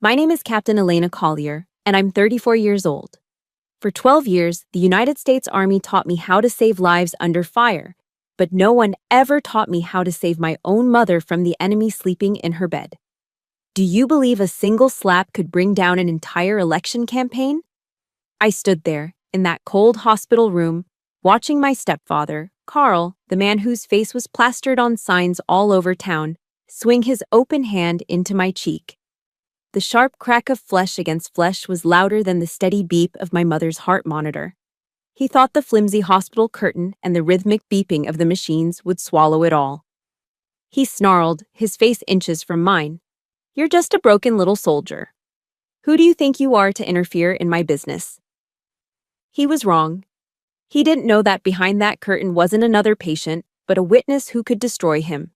My name is Captain Elena Collier, and I'm 34 years old. For 12 years, the United States Army taught me how to save lives under fire, but no one ever taught me how to save my own mother from the enemy sleeping in her bed. Do you believe a single slap could bring down an entire election campaign? I stood there, in that cold hospital room, watching my stepfather, Carl, the man whose face was plastered on signs all over town, swing his open hand into my cheek. The sharp crack of flesh against flesh was louder than the steady beep of my mother's heart monitor. He thought the flimsy hospital curtain and the rhythmic beeping of the machines would swallow it all. He snarled, his face inches from mine. "You're just a broken little soldier. Who do you think you are to interfere in my business?" He was wrong. He didn't know that behind that curtain wasn't another patient, but a witness who could destroy him.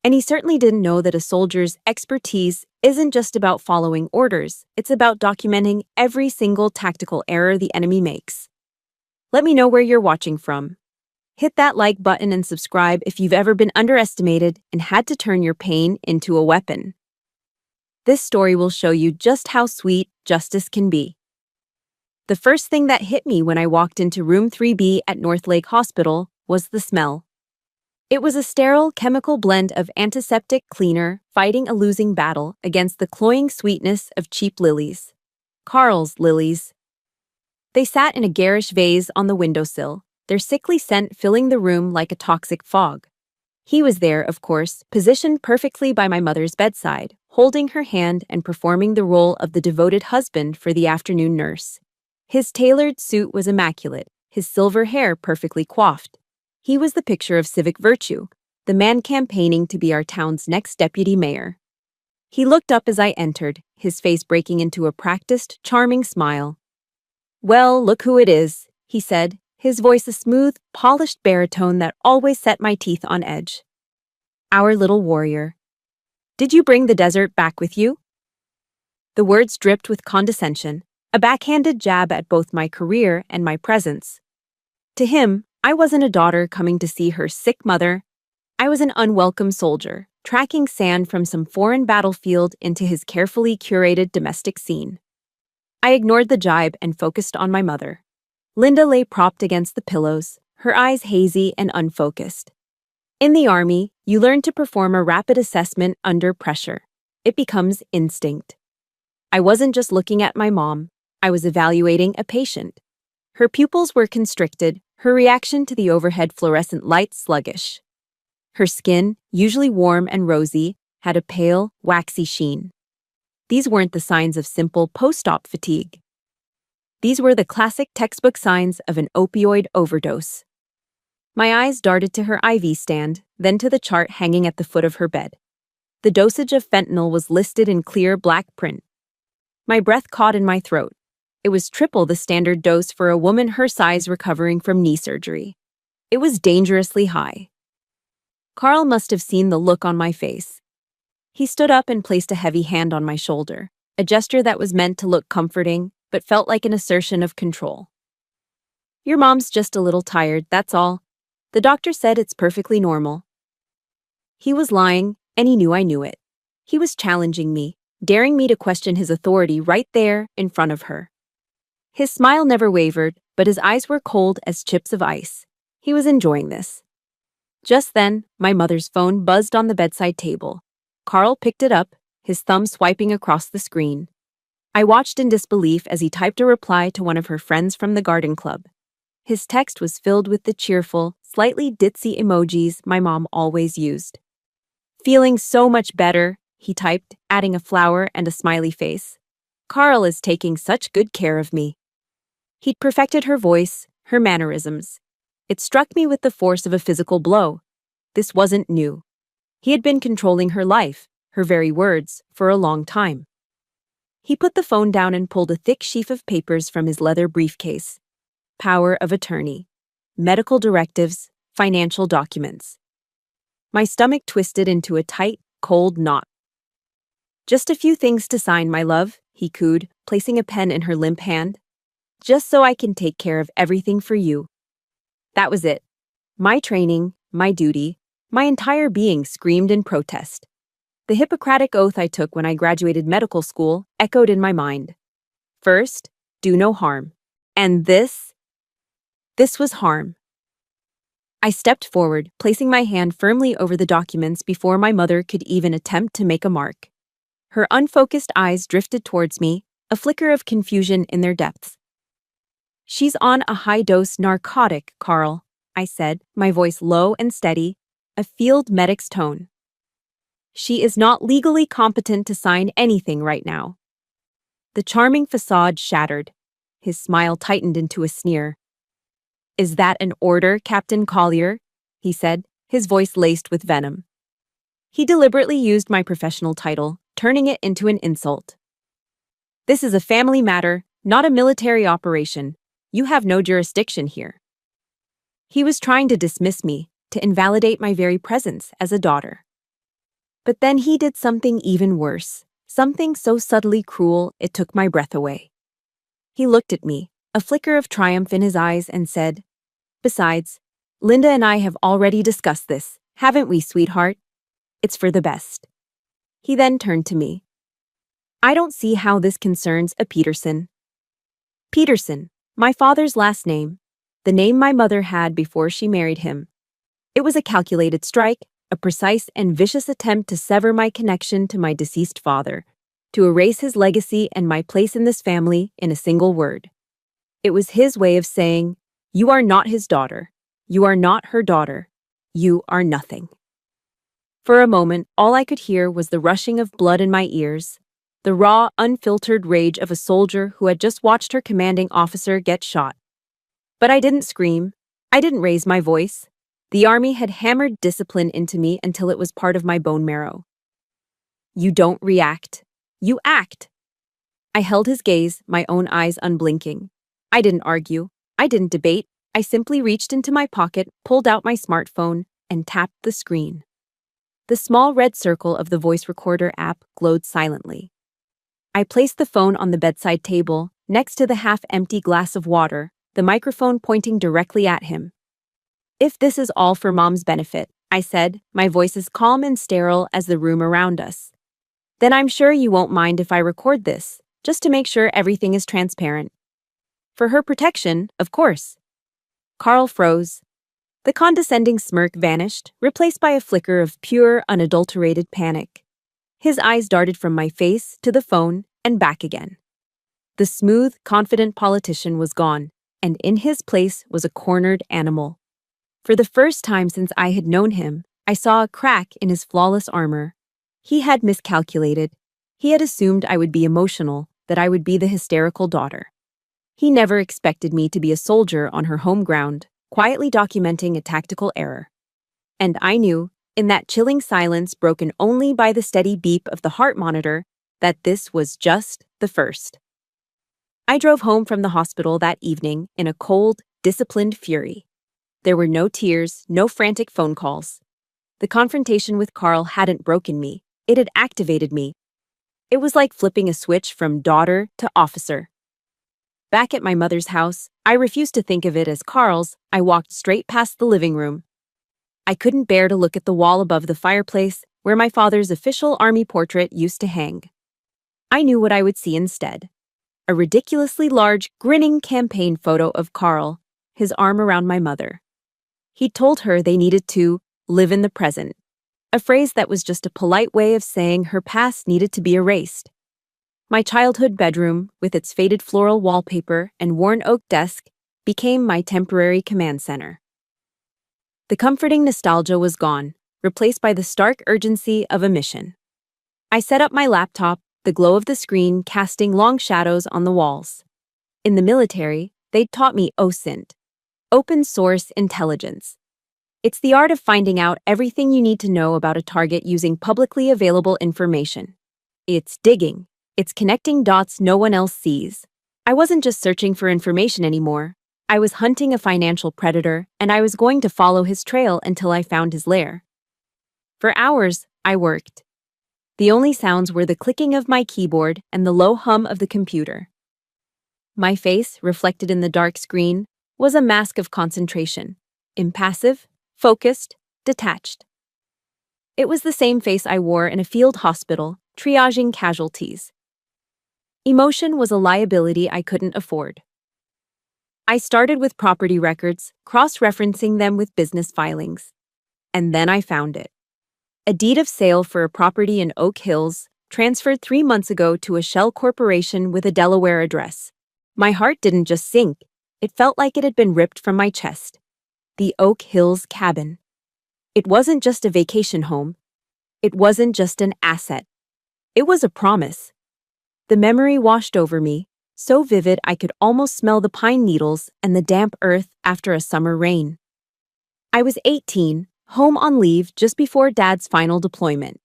And he certainly didn't know that a soldier's expertise isn't just about following orders, it's about documenting every single tactical error the enemy makes. Let me know where you're watching from. Hit that like button and subscribe if you've ever been underestimated and had to turn your pain into a weapon. This story will show you just how sweet justice can be. The first thing that hit me when I walked into room 3B at Northlake Hospital was the smell. It was a sterile chemical blend of antiseptic cleaner fighting a losing battle against the cloying sweetness of cheap lilies. Carl's lilies. They sat in a garish vase on the windowsill, their sickly scent filling the room like a toxic fog. He was there, of course, positioned perfectly by my mother's bedside, holding her hand and performing the role of the devoted husband for the afternoon nurse. His tailored suit was immaculate, his silver hair perfectly coiffed. He was the picture of civic virtue, the man campaigning to be our town's next deputy mayor. He looked up as I entered, his face breaking into a practiced, charming smile. "Well, look who it is," he said, his voice a smooth, polished baritone that always set my teeth on edge. "Our little warrior. Did you bring the desert back with you?" The words dripped with condescension, a backhanded jab at both my career and my presence. To him, I wasn't a daughter coming to see her sick mother. I was an unwelcome soldier, tracking sand from some foreign battlefield into his carefully curated domestic scene. I ignored the jibe and focused on my mother. Linda lay propped against the pillows, her eyes hazy and unfocused. In the Army, you learn to perform a rapid assessment under pressure. It becomes instinct. I wasn't just looking at my mom, I was evaluating a patient. Her pupils were constricted, her reaction to the overhead fluorescent light sluggish. Her skin, usually warm and rosy, had a pale, waxy sheen. These weren't the signs of simple post-op fatigue. These were the classic textbook signs of an opioid overdose. My eyes darted to her IV stand, then to the chart hanging at the foot of her bed. The dosage of fentanyl was listed in clear black print. My breath caught in my throat. It was triple the standard dose for a woman her size recovering from knee surgery. It was dangerously high. Carl must have seen the look on my face. He stood up and placed a heavy hand on my shoulder, a gesture that was meant to look comforting, but felt like an assertion of control. "Your mom's just a little tired, that's all. The doctor said it's perfectly normal." He was lying, and he knew I knew it. He was challenging me, daring me to question his authority right there in front of her. His smile never wavered, but his eyes were cold as chips of ice. He was enjoying this. Just then, my mother's phone buzzed on the bedside table. Carl picked it up, his thumb swiping across the screen. I watched in disbelief as he typed a reply to one of her friends from the garden club. His text was filled with the cheerful, slightly ditzy emojis my mom always used. "Feeling so much better," he typed, adding a flower and a smiley face. "Carl is taking such good care of me." He'd perfected her voice, her mannerisms. It struck me with the force of a physical blow. This wasn't new. He had been controlling her life, her very words, for a long time. He put the phone down and pulled a thick sheaf of papers from his leather briefcase. Power of attorney, medical directives, financial documents. My stomach twisted into a tight, cold knot. "Just a few things to sign, my love," he cooed, placing a pen in her limp hand. "Just so I can take care of everything for you." That was it. My training, my duty, my entire being screamed in protest. The Hippocratic oath I took when I graduated medical school echoed in my mind. First, do no harm. And this was harm. I stepped forward, placing my hand firmly over the documents before my mother could even attempt to make a mark. Her unfocused eyes drifted towards me, a flicker of confusion in their depths. She's on a high-dose narcotic, Carl, I said, my voice low and steady, a field medic's tone. She is not legally competent to sign anything right now. The charming facade shattered. His smile tightened into a sneer. Is that an order, Captain Collier? He said, his voice laced with venom. He deliberately used my professional title, turning it into an insult. This is a family matter, not a military operation. You have no jurisdiction here. He was trying to dismiss me, to invalidate my very presence as a daughter. But then he did something even worse, something so subtly cruel it took my breath away. He looked at me, a flicker of triumph in his eyes, and said, Besides, Linda and I have already discussed this, haven't we, sweetheart? It's for the best. He then turned to me. I don't see how this concerns a Peterson. Peterson, my father's last name, the name my mother had before she married him. It was a calculated strike, a precise and vicious attempt to sever my connection to my deceased father, to erase his legacy and my place in this family in a single word. It was his way of saying, you are not his daughter. You are not her daughter. You are nothing. For a moment, all I could hear was the rushing of blood in my ears, the raw, unfiltered rage of a soldier who had just watched her commanding officer get shot. But I didn't scream. I didn't raise my voice. The army had hammered discipline into me until it was part of my bone marrow. You don't react. You act. I held his gaze, my own eyes unblinking. I didn't argue. I didn't debate. I simply reached into my pocket, pulled out my smartphone, and tapped the screen. The small red circle of the voice recorder app glowed silently. I placed the phone on the bedside table, next to the half-empty glass of water, the microphone pointing directly at him. If this is all for Mom's benefit, I said, my voice as calm and sterile as the room around us, then I'm sure you won't mind if I record this, just to make sure everything is transparent. For her protection, of course. Carl froze. The condescending smirk vanished, replaced by a flicker of pure, unadulterated panic. His eyes darted from my face to the phone and back again. The smooth, confident politician was gone, and in his place was a cornered animal. For the first time since I had known him, I saw a crack in his flawless armor. He had miscalculated. He had assumed I would be emotional, that I would be the hysterical daughter. He never expected me to be a soldier on her home ground, quietly documenting a tactical error. And I knew, in that chilling silence broken only by the steady beep of the heart monitor, that this was just the first. I drove home from the hospital that evening in a cold, disciplined fury. There were no tears, no frantic phone calls. The confrontation with Carl hadn't broken me, it had activated me. It was like flipping a switch from daughter to officer. Back at my mother's house, I refused to think of it as Carl's. I walked straight past the living room. I couldn't bear to look at the wall above the fireplace where my father's official army portrait used to hang. I knew what I would see instead. A ridiculously large, grinning campaign photo of Carl, his arm around my mother. He'd told her they needed to live in the present, a phrase that was just a polite way of saying her past needed to be erased. My childhood bedroom, with its faded floral wallpaper and worn oak desk, became my temporary command center. The comforting nostalgia was gone, replaced by the stark urgency of a mission. I set up my laptop, the glow of the screen casting long shadows on the walls. In the military, they'd taught me OSINT, open source intelligence. It's the art of finding out everything you need to know about a target using publicly available information. It's digging. It's connecting dots no one else sees. I wasn't just searching for information anymore. I was hunting a financial predator, and I was going to follow his trail until I found his lair. For hours, I worked. The only sounds were the clicking of my keyboard and the low hum of the computer. My face, reflected in the dark screen, was a mask of concentration, impassive, focused, detached. It was the same face I wore in a field hospital, triaging casualties. Emotion was a liability I couldn't afford. I started with property records, cross-referencing them with business filings. And then I found it. A deed of sale for a property in Oak Hills, transferred 3 months ago to a shell corporation with a Delaware address. My heart didn't just sink, it felt like it had been ripped from my chest. The Oak Hills cabin. It wasn't just a vacation home. It wasn't just an asset. It was a promise. The memory washed over me, so vivid I could almost smell the pine needles and the damp earth after a summer rain. I was 18, home on leave just before Dad's final deployment.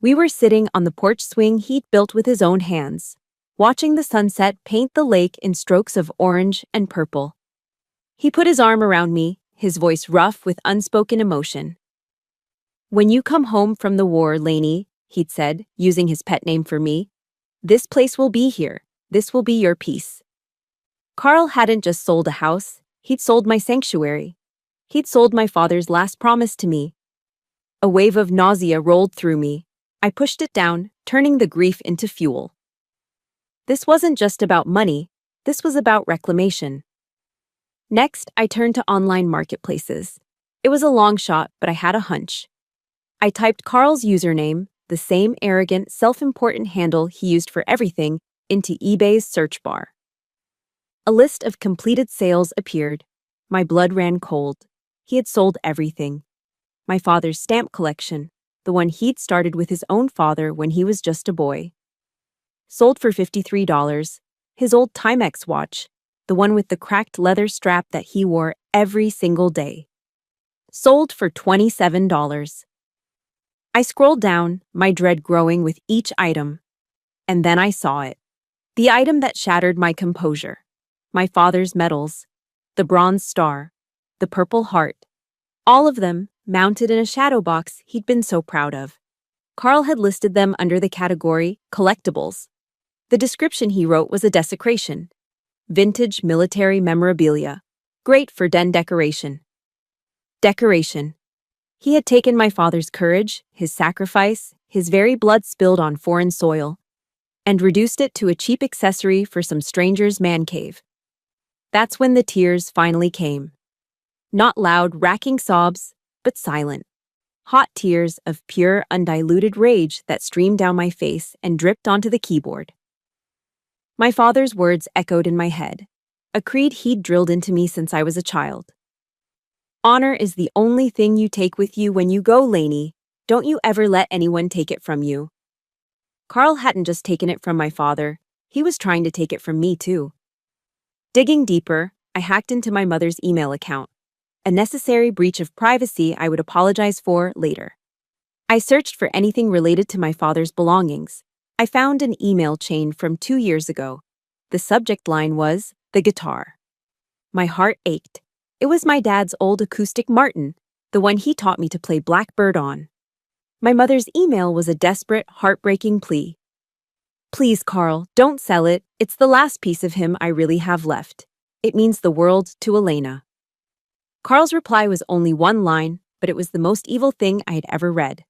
We were sitting on the porch swing he'd built with his own hands, watching the sunset paint the lake in strokes of orange and purple. He put his arm around me, his voice rough with unspoken emotion. "When you come home from the war, Lainey," he'd said, using his pet name for me, "this place will be here. This will be your peace." Carl hadn't just sold a house, he'd sold my sanctuary. He'd sold my father's last promise to me. A wave of nausea rolled through me. I pushed it down, turning the grief into fuel. This wasn't just about money, this was about reclamation. Next, I turned to online marketplaces. It was a long shot, but I had a hunch. I typed Carl's username, the same arrogant, self-important handle he used for everything, into eBay's search bar. A list of completed sales appeared. My blood ran cold. He had sold everything. My father's stamp collection, the one he'd started with his own father when he was just a boy. Sold for $53, his old Timex watch, the one with the cracked leather strap that he wore every single day. Sold for $27. I scrolled down, my dread growing with each item. And then I saw it. The item that shattered my composure. My father's medals. The bronze star. The purple heart. All of them mounted in a shadow box he'd been so proud of. Carl had listed them under the category collectibles. The description he wrote was a desecration. Vintage military memorabilia. Great for den decoration. Decoration. He had taken my father's courage, his sacrifice, his very blood spilled on foreign soil, and reduced it to a cheap accessory for some stranger's man cave. That's when the tears finally came. Not loud, racking sobs, but silent. Hot tears of pure, undiluted rage that streamed down my face and dripped onto the keyboard. My father's words echoed in my head, a creed he'd drilled into me since I was a child. "Honor is the only thing you take with you when you go, Lainey. Don't you ever let anyone take it from you." Carl hadn't just taken it from my father, he was trying to take it from me too. Digging deeper, I hacked into my mother's email account. A necessary breach of privacy I would apologize for later. I searched for anything related to my father's belongings. I found an email chain from 2 years ago. The subject line was, "The guitar." My heart ached. It was my dad's old acoustic Martin, the one he taught me to play Blackbird on. My mother's email was a desperate, heartbreaking plea. "Please, Carl, don't sell it. It's the last piece of him I really have left. It means the world to Elena." Carl's reply was only one line, but it was the most evil thing I had ever read.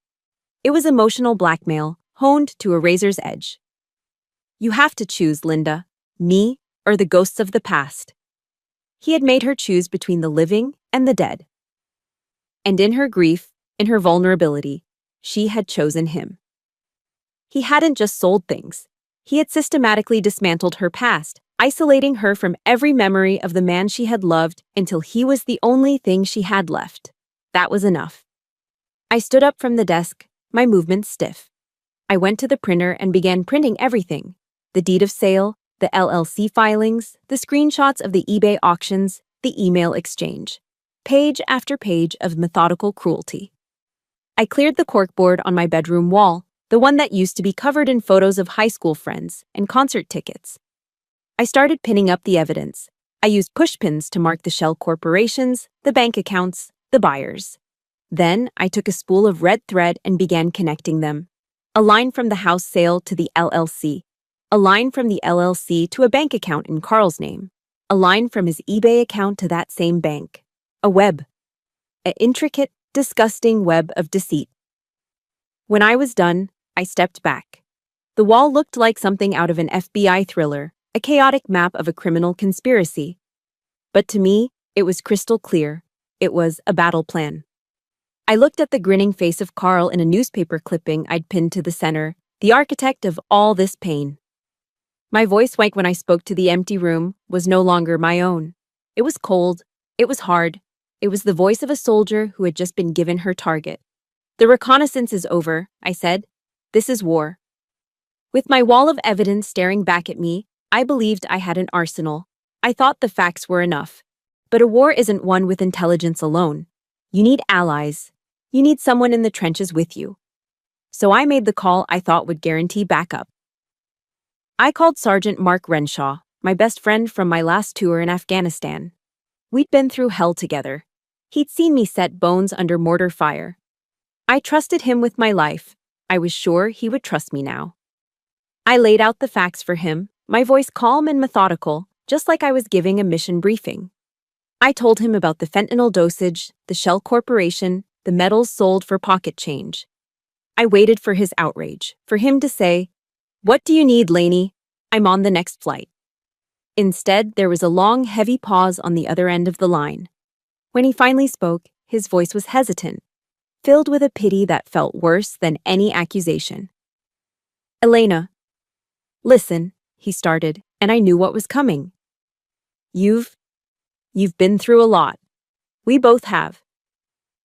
It was emotional blackmail, honed to a razor's edge. "You have to choose, Linda. Me or the ghosts of the past." He had made her choose between the living and the dead. And in her grief, in her vulnerability, she had chosen him. He hadn't just sold things. He had systematically dismantled her past, isolating her from every memory of the man she had loved until he was the only thing she had left. That was enough. I stood up from the desk, my movements stiff. I went to the printer and began printing everything: the deed of sale, the LLC filings, the screenshots of the eBay auctions, the email exchange. Page after page of methodical cruelty. I cleared the corkboard on my bedroom wall, the one that used to be covered in photos of high school friends and concert tickets. I started pinning up the evidence. I used pushpins to mark the shell corporations, the bank accounts, the buyers. Then I took a spool of red thread and began connecting them. A line from the house sale to the LLC. A line from the LLC to a bank account in Carl's name. A line from his eBay account to that same bank. A web. An intricate, disgusting web of deceit. When I was done, I stepped back. The wall looked like something out of an FBI thriller, a chaotic map of a criminal conspiracy. But to me, it was crystal clear. It was a battle plan. I looked at the grinning face of Carl in a newspaper clipping I'd pinned to the center, the architect of all this pain. My voice, like when I spoke to the empty room, was no longer my own. It was cold. It was hard. It was the voice of a soldier who had just been given her target. The reconnaissance is over, I said. This is war. With my wall of evidence staring back at me, I believed I had an arsenal. I thought the facts were enough. But a war isn't won with intelligence alone. You need allies. You need someone in the trenches with you. So I made the call I thought would guarantee backup. I called Sergeant Mark Renshaw, my best friend from my last tour in Afghanistan. We'd been through hell together. He'd seen me set bones under mortar fire. I trusted him with my life. I was sure he would trust me now. I laid out the facts for him, my voice calm and methodical, just like I was giving a mission briefing. I told him about the fentanyl dosage, the Shell Corporation, the metals sold for pocket change. I waited for his outrage, for him to say, "What do you need, Laney? I'm on the next flight." Instead, there was a long, heavy pause on the other end of the line. When he finally spoke, his voice was hesitant, filled with a pity that felt worse than any accusation. "Elena, listen," he started, and I knew what was coming. You've been through a lot. We both have.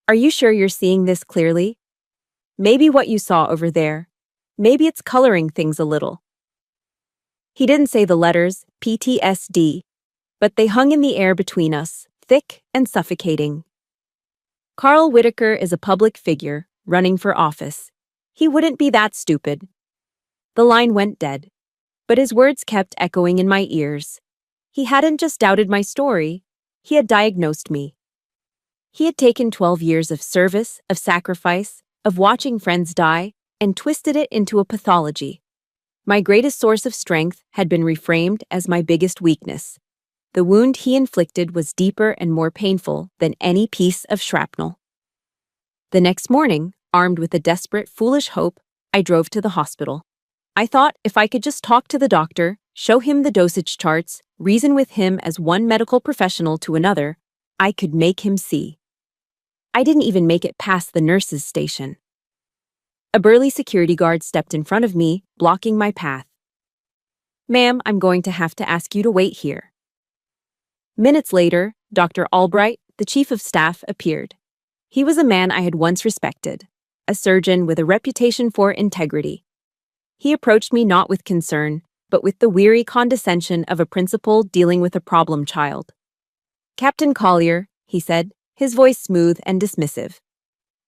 Are you sure you're seeing this clearly? Maybe what you saw over there, maybe it's coloring things a little." He didn't say the letters, PTSD, but they hung in the air between us, thick and suffocating. Carl Whitaker is a public figure, running for office. He wouldn't be that stupid. The line went dead, but his words kept echoing in my ears. He hadn't just doubted my story, he had diagnosed me. He had taken 12 years of service, of sacrifice, of watching friends die, and twisted it into a pathology. My greatest source of strength had been reframed as my biggest weakness. The wound he inflicted was deeper and more painful than any piece of shrapnel. The next morning, armed with a desperate, foolish hope, I drove to the hospital. I thought if I could just talk to the doctor, show him the dosage charts, reason with him as one medical professional to another, I could make him see. I didn't even make it past the nurse's station. A burly security guard stepped in front of me, blocking my path. "Ma'am, I'm going to have to ask you to wait here." Minutes later, Dr. Albright, the chief of staff, appeared. He was a man I had once respected, a surgeon with a reputation for integrity. He approached me not with concern, but with the weary condescension of a principal dealing with a problem child. "Captain Collier," he said, his voice smooth and dismissive.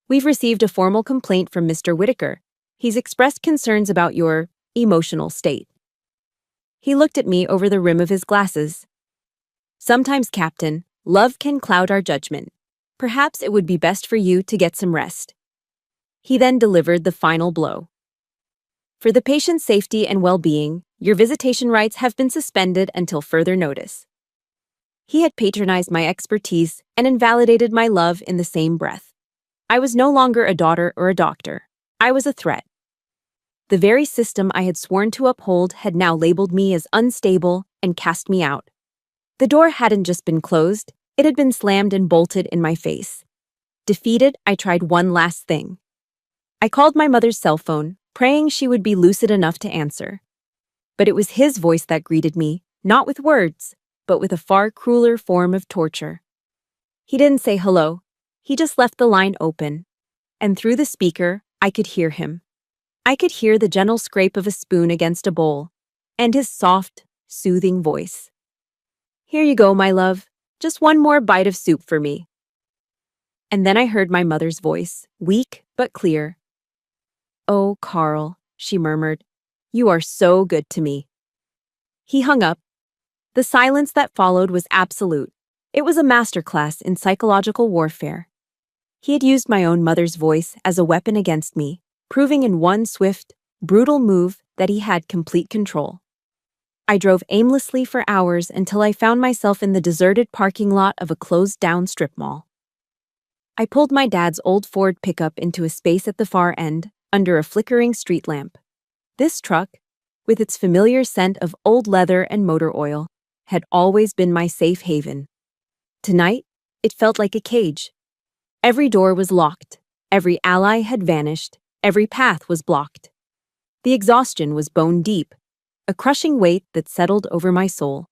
"We've received a formal complaint from Mr. Whitaker. He's expressed concerns about your emotional state." He looked at me over the rim of his glasses. "Sometimes, Captain, love can cloud our judgment. Perhaps it would be best for you to get some rest." He then delivered the final blow. "For the patient's safety and well-being, your visitation rights have been suspended until further notice." He had patronized my expertise and invalidated my love in the same breath. I was no longer a daughter or a doctor. I was a threat. The very system I had sworn to uphold had now labeled me as unstable and cast me out. The door hadn't just been closed, it had been slammed and bolted in my face. Defeated, I tried one last thing. I called my mother's cell phone, praying she would be lucid enough to answer. But it was his voice that greeted me, not with words, but with a far crueler form of torture. He didn't say hello. He just left the line open, and through the speaker, I could hear him. I could hear the gentle scrape of a spoon against a bowl, and his soft, soothing voice. "Here you go, my love. Just one more bite of soup for me." And then I heard my mother's voice, weak but clear. "Oh, Carl," she murmured, "you are so good to me." He hung up. The silence that followed was absolute. It was a masterclass in psychological warfare. He had used my own mother's voice as a weapon against me, proving in one swift, brutal move that he had complete control. I drove aimlessly for hours until I found myself in the deserted parking lot of a closed-down strip mall. I pulled my dad's old Ford pickup into a space at the far end, under a flickering street lamp. This truck, with its familiar scent of old leather and motor oil, had always been my safe haven. Tonight, it felt like a cage. Every door was locked, every ally had vanished, every path was blocked. The exhaustion was bone deep, a crushing weight that settled over my soul.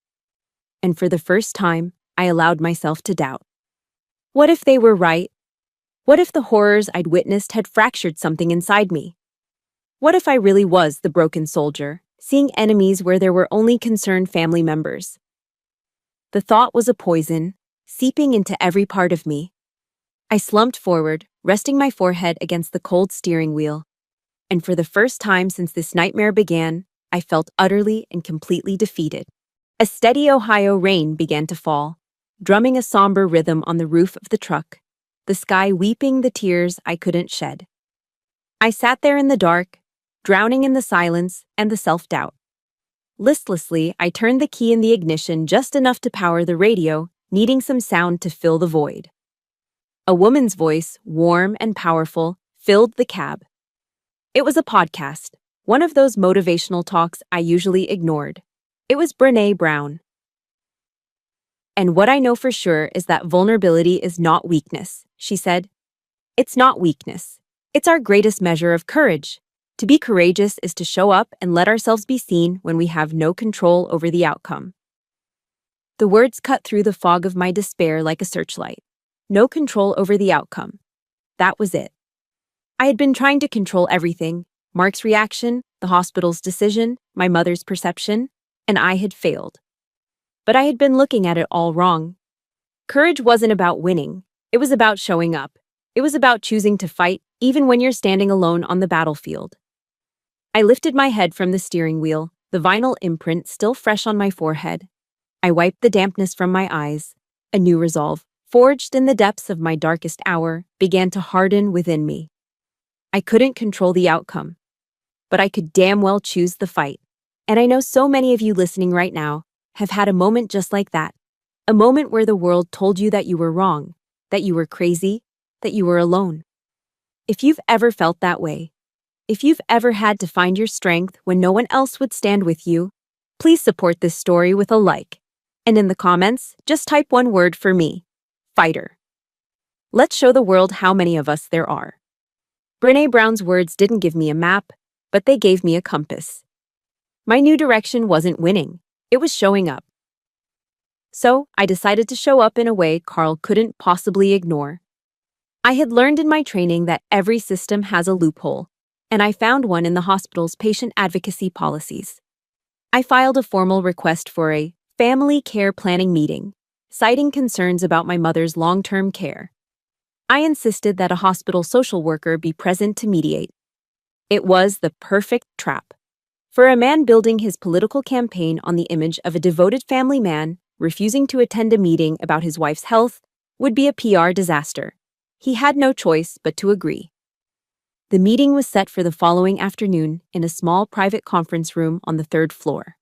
And for the first time, I allowed myself to doubt. What if they were right? What if the horrors I'd witnessed had fractured something inside me? What if I really was the broken soldier, seeing enemies where there were only concerned family members? The thought was a poison, seeping into every part of me. I slumped forward, resting my forehead against the cold steering wheel. And for the first time since this nightmare began, I felt utterly and completely defeated. A steady Ohio rain began to fall, drumming a somber rhythm on the roof of the truck, the sky weeping the tears I couldn't shed. I sat there in the dark, drowning in the silence and the self-doubt. Listlessly, I turned the key in the ignition just enough to power the radio, needing some sound to fill the void. A woman's voice, warm and powerful, filled the cab. It was a podcast, one of those motivational talks I usually ignored. It was Brené Brown. And what I know for sure is that vulnerability is not weakness, she said. It's not weakness. It's our greatest measure of courage. To be courageous is to show up and let ourselves be seen when we have no control over the outcome. The words cut through the fog of my despair like a searchlight. No control over the outcome. That was it. I had been trying to control everything: Mark's reaction, the hospital's decision, my mother's perception, and I had failed. But I had been looking at it all wrong. Courage wasn't about winning. It was about showing up. It was about choosing to fight, even when you're standing alone on the battlefield. I lifted my head from the steering wheel, the vinyl imprint still fresh on my forehead. I wiped the dampness from my eyes. A new resolve, forged in the depths of my darkest hour, began to harden within me. I couldn't control the outcome, but I could damn well choose the fight. And I know so many of you listening right now have had a moment just like that. A moment where the world told you that you were wrong, that you were crazy, that you were alone. If you've ever felt that way, if you've ever had to find your strength when no one else would stand with you, please support this story with a like. And in the comments, just type one word for me: fighter. Let's show the world how many of us there are. Brené Brown's words didn't give me a map, but they gave me a compass. My new direction wasn't winning. It was showing up. So, I decided to show up in a way Carl couldn't possibly ignore. I had learned in my training that every system has a loophole, and I found one in the hospital's patient advocacy policies. I filed a formal request for a family care planning meeting, citing concerns about my mother's long-term care. I insisted that a hospital social worker be present to mediate. It was the perfect trap. For a man building his political campaign on the image of a devoted family man, refusing to attend a meeting about his wife's health would be a PR disaster. He had no choice but to agree. The meeting was set for the following afternoon in a small private conference room on the 3rd floor.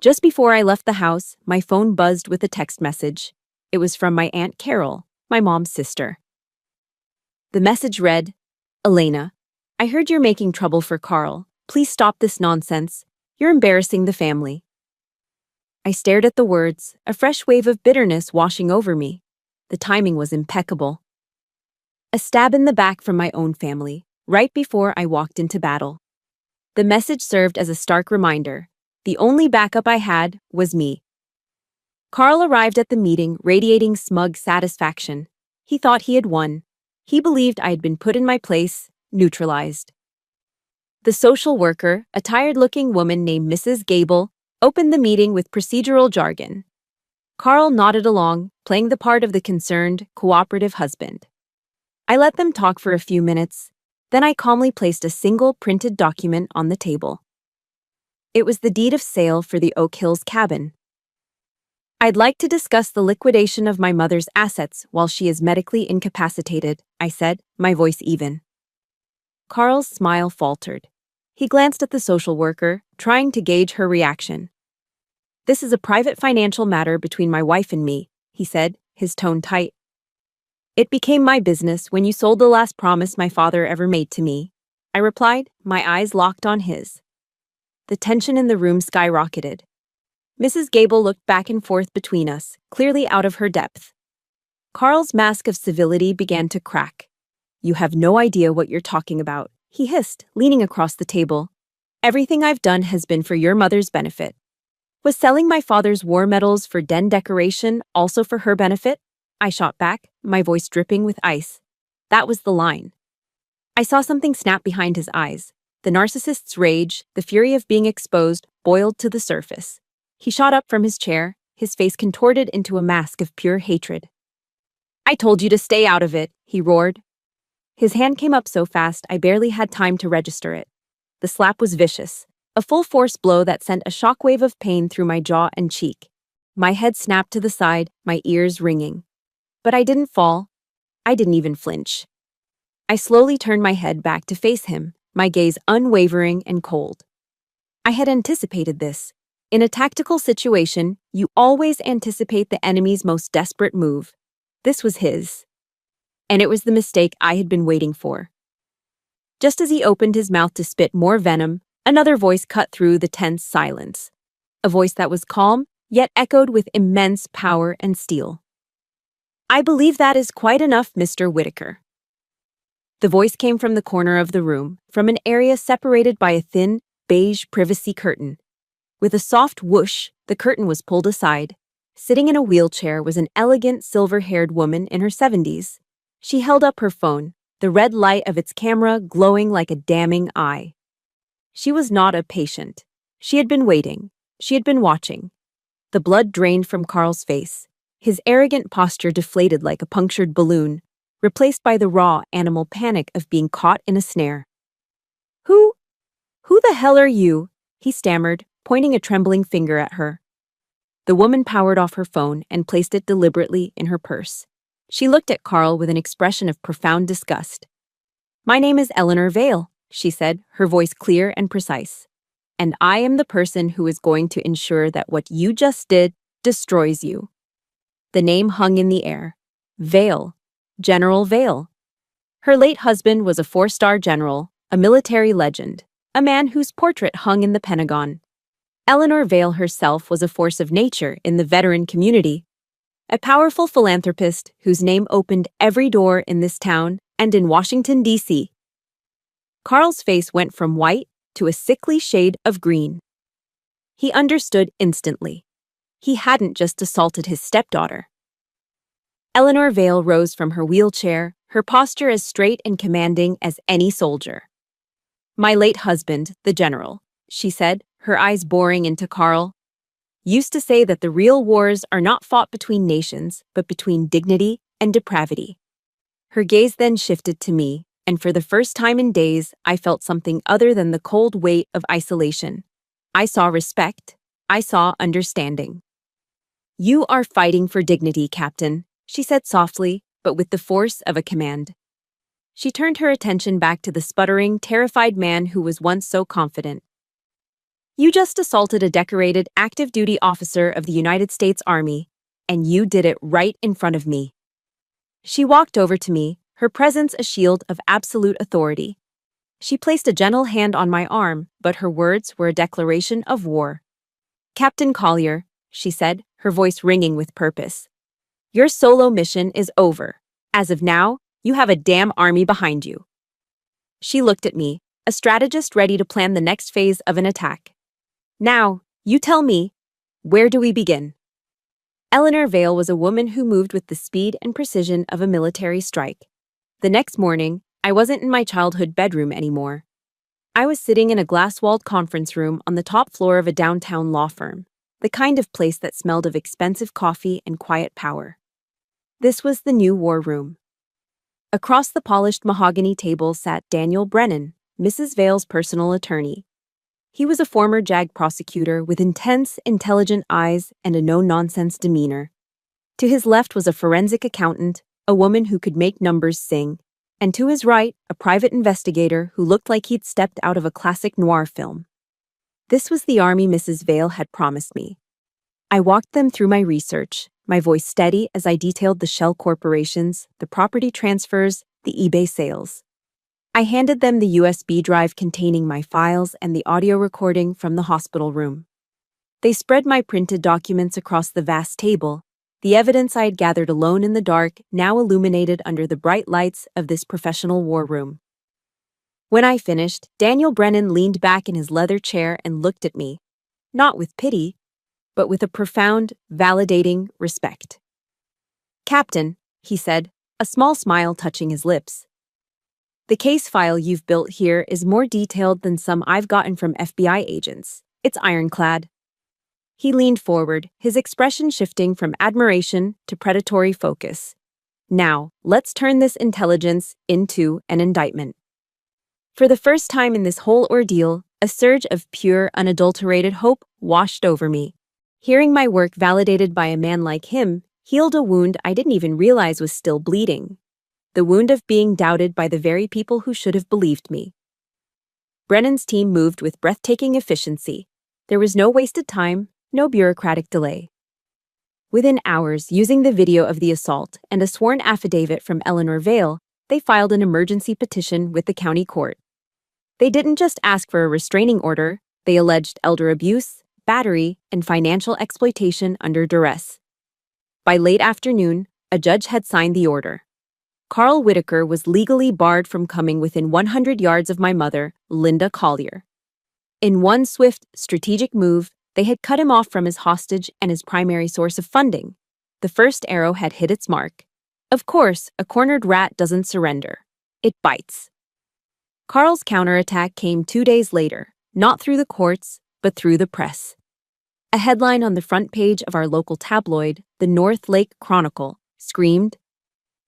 Just before I left the house, my phone buzzed with a text message. It was from my Aunt Carol, my mom's sister. The message read, "Elena, I heard you're making trouble for Carl. Please stop this nonsense. You're embarrassing the family." I stared at the words, a fresh wave of bitterness washing over me. The timing was impeccable. A stab in the back from my own family, right before I walked into battle. The message served as a stark reminder. The only backup I had was me. Carl arrived at the meeting radiating smug satisfaction. He thought he had won. He believed I had been put in my place, neutralized. The social worker, a tired-looking woman named Mrs. Gable, opened the meeting with procedural jargon. Carl nodded along, playing the part of the concerned, cooperative husband. I let them talk for a few minutes, then I calmly placed a single printed document on the table. It was the deed of sale for the Oak Hills cabin. "I'd like to discuss the liquidation of my mother's assets while she is medically incapacitated," I said, my voice even. Carl's smile faltered. He glanced at the social worker, trying to gauge her reaction. "This is a private financial matter between my wife and me," he said, his tone tight. "It became my business when you sold the last promise my father ever made to me, I replied, my eyes locked on his. The tension in the room skyrocketed. Mrs. Gable looked back and forth between us, clearly out of her depth. Carl's mask of civility began to crack. You have no idea what you're talking about, he hissed, leaning across the table. Everything I've done has been for your mother's benefit. Was selling my father's war medals for den decoration also for her benefit? I shot back, my voice dripping with ice. That was the line. I saw something snap behind his eyes. The narcissist's rage, the fury of being exposed, boiled to the surface. He shot up from his chair, his face contorted into a mask of pure hatred. I told you to stay out of it, he roared. His hand came up so fast I barely had time to register it. The slap was vicious, a full-force blow that sent a shockwave of pain through my jaw and cheek. My head snapped to the side, my ears ringing. But I didn't fall. I didn't even flinch. I slowly turned my head back to face him, my gaze unwavering and cold. I had anticipated this. In a tactical situation, you always anticipate the enemy's most desperate move. This was his. And it was the mistake I had been waiting for. Just as he opened his mouth to spit more venom, another voice cut through the tense silence. A voice that was calm, yet echoed with immense power and steel. I believe that is quite enough, Mr. Whitaker. The voice came from the corner of the room, from an area separated by a thin, beige privacy curtain. With a soft whoosh, the curtain was pulled aside. Sitting in a wheelchair was an elegant, silver-haired woman in her 70s. She held up her phone, the red light of its camera glowing like a damning eye. She was not a patient. She had been waiting. She had been watching. The blood drained from Carl's face. His arrogant posture deflated like a punctured balloon, replaced by the raw animal panic of being caught in a snare. Who the hell are you? He stammered, pointing a trembling finger at her. The woman powered off her phone and placed it deliberately in her purse. She looked at Carl with an expression of profound disgust. My name is Eleanor Vale, she said, her voice clear and precise. And I am the person who is going to ensure that what you just did destroys you. The name hung in the air. Vale. General Vale. Her late husband was a 4-star general, a military legend, a man whose portrait hung in the Pentagon. Eleanor Vale herself was a force of nature in the veteran community, a powerful philanthropist whose name opened every door in this town and in Washington, D.C. Carl's face went from white to a sickly shade of green. He understood instantly. He hadn't just assaulted his stepdaughter. Eleanor Vale rose from her wheelchair, her posture as straight and commanding as any soldier. My late husband, the general, she said, her eyes boring into Carl, used to say that the real wars are not fought between nations, but between dignity and depravity. Her gaze then shifted to me, and for the first time in days, I felt something other than the cold weight of isolation. I saw respect. I saw understanding. You are fighting for dignity, Captain, she said softly, but with the force of a command. She turned her attention back to the sputtering, terrified man who was once so confident. You just assaulted a decorated active duty officer of the United States Army, and you did it right in front of me. She walked over to me, her presence a shield of absolute authority. She placed a gentle hand on my arm, but her words were a declaration of war. Captain Collier, she said, her voice ringing with purpose. Your solo mission is over. As of now, you have a damn army behind you. She looked at me, a strategist ready to plan the next phase of an attack. Now, you tell me, where do we begin? Eleanor Vale was a woman who moved with the speed and precision of a military strike. The next morning, I wasn't in my childhood bedroom anymore. I was sitting in a glass-walled conference room on the top floor of a downtown law firm, the kind of place that smelled of expensive coffee and quiet power. This was the new war room. Across the polished mahogany table sat Daniel Brennan, Mrs. Vale's personal attorney. He was a former JAG prosecutor with intense, intelligent eyes and a no-nonsense demeanor. To his left was a forensic accountant, a woman who could make numbers sing, and to his right, a private investigator who looked like he'd stepped out of a classic noir film. This was the army Mrs. Vale had promised me. I walked them through my research, my voice steady as I detailed the shell corporations, the property transfers, the eBay sales. I handed them the USB drive containing my files and the audio recording from the hospital room. They spread my printed documents across the vast table, the evidence I had gathered alone in the dark now illuminated under the bright lights of this professional war room. When I finished, Daniel Brennan leaned back in his leather chair and looked at me, not with pity, but with a profound, validating respect. "Captain," he said, a small smile touching his lips. "The case file you've built here is more detailed than some I've gotten from FBI agents. It's ironclad." He leaned forward, his expression shifting from admiration to predatory focus. "Now, let's turn this intelligence into an indictment." For the first time in this whole ordeal, a surge of pure, unadulterated hope washed over me. Hearing my work validated by a man like him healed a wound I didn't even realize was still bleeding. The wound of being doubted by the very people who should have believed me. Brennan's team moved with breathtaking efficiency. There was no wasted time, no bureaucratic delay. Within hours, using the video of the assault and a sworn affidavit from Eleanor Vale, they filed an emergency petition with the county court. They didn't just ask for a restraining order, they alleged elder abuse, battery, and financial exploitation under duress. By late afternoon, a judge had signed the order. Carl Whitaker was legally barred from coming within 100 yards of my mother, Linda Collier. In one swift, strategic move, they had cut him off from his hostage and his primary source of funding. The first arrow had hit its mark. Of course, a cornered rat doesn't surrender. It bites. Carl's counterattack came 2 days later, not through the courts, but through the press. A headline on the front page of our local tabloid, the North Lake Chronicle, screamed,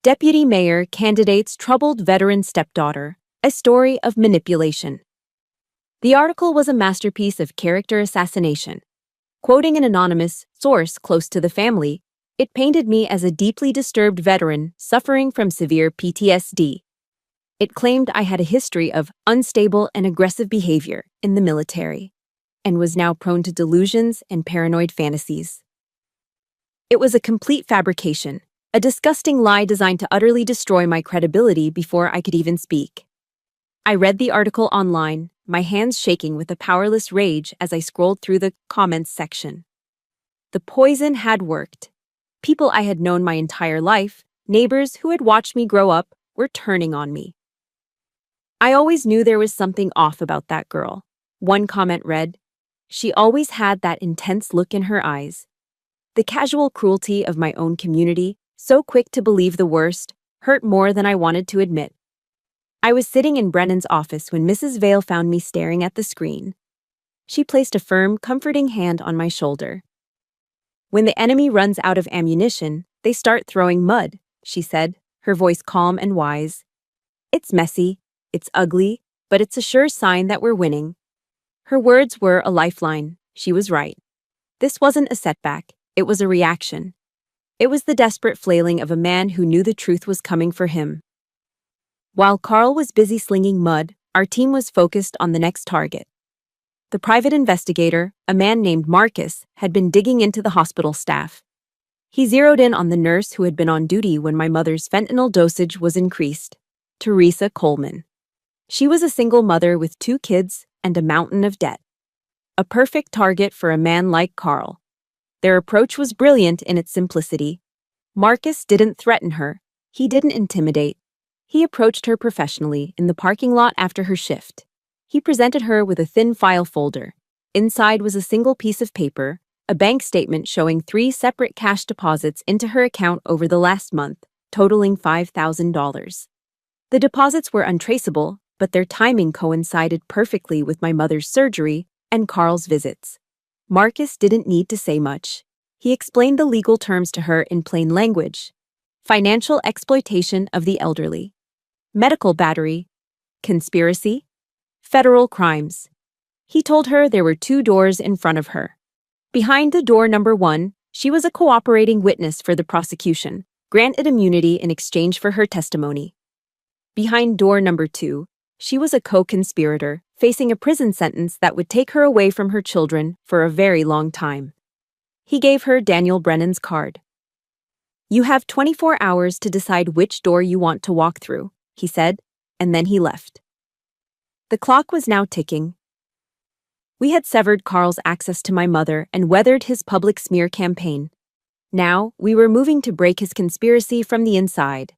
"Deputy Mayor Candidate's Troubled Veteran Stepdaughter, a Story of Manipulation." The article was a masterpiece of character assassination. Quoting an anonymous source close to the family, it painted me as a deeply disturbed veteran suffering from severe PTSD. It claimed I had a history of unstable and aggressive behavior in the military, and was now prone to delusions and paranoid fantasies. It was a complete fabrication, a disgusting lie designed to utterly destroy my credibility before I could even speak. I read the article online, my hands shaking with a powerless rage as I scrolled through the comments section. The poison had worked. People I had known my entire life, neighbors who had watched me grow up, were turning on me. "I always knew there was something off about that girl," one comment read. "She always had that intense look in her eyes." The casual cruelty of my own community, so quick to believe the worst, hurt more than I wanted to admit. I was sitting in Brennan's office when Mrs. Vale found me staring at the screen. She placed a firm, comforting hand on my shoulder. "When the enemy runs out of ammunition, they start throwing mud," she said, her voice calm and wise. "It's messy, it's ugly, but it's a sure sign that we're winning." Her words were a lifeline. She was right. This wasn't a setback, it was a reaction. It was the desperate flailing of a man who knew the truth was coming for him. While Carl was busy slinging mud, our team was focused on the next target. The private investigator, a man named Marcus, had been digging into the hospital staff. He zeroed in on the nurse who had been on duty when my mother's fentanyl dosage was increased, Teresa Coleman. She was a single mother with 2 kids and a mountain of debt. A perfect target for a man like Carl. Their approach was brilliant in its simplicity. Marcus didn't threaten her. He didn't intimidate. He approached her professionally in the parking lot after her shift. He presented her with a thin file folder. Inside was a single piece of paper, a bank statement showing 3 separate cash deposits into her account over the last month, totaling $5,000. The deposits were untraceable, but their timing coincided perfectly with my mother's surgery and Carl's visits. Marcus didn't need to say much. He explained the legal terms to her in plain language. Financial exploitation of the elderly. Medical battery. Conspiracy. Federal crimes. He told her there were 2 doors in front of her. Behind the door number 1, she was a cooperating witness for the prosecution, granted immunity in exchange for her testimony. Behind door number 2, she was a co-conspirator, facing a prison sentence that would take her away from her children for a very long time. He gave her Daniel Brennan's card. "You have 24 hours to decide which door you want to walk through," he said, and then he left. The clock was now ticking. We had severed Carl's access to my mother and weathered his public smear campaign. Now, we were moving to break his conspiracy from the inside.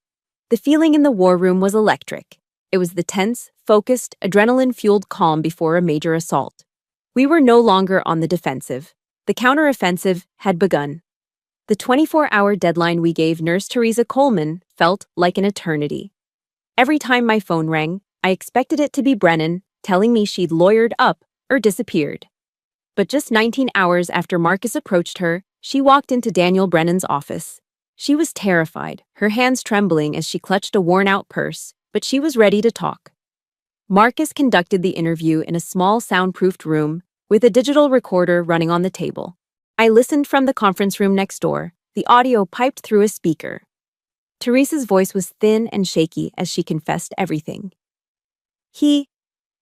The feeling in the war room was electric. It was the tense, focused, adrenaline-fueled calm before a major assault. We were no longer on the defensive. The counteroffensive had begun. The 24-hour deadline we gave Nurse Teresa Coleman felt like an eternity. Every time my phone rang, I expected it to be Brennan, telling me she'd lawyered up or disappeared. But just 19 hours after Marcus approached her, she walked into Daniel Brennan's office. She was terrified, her hands trembling as she clutched a worn-out purse, but she was ready to talk. Marcus conducted the interview in a small soundproofed room with a digital recorder running on the table. I listened from the conference room next door, the audio piped through a speaker. Teresa's voice was thin and shaky as she confessed everything.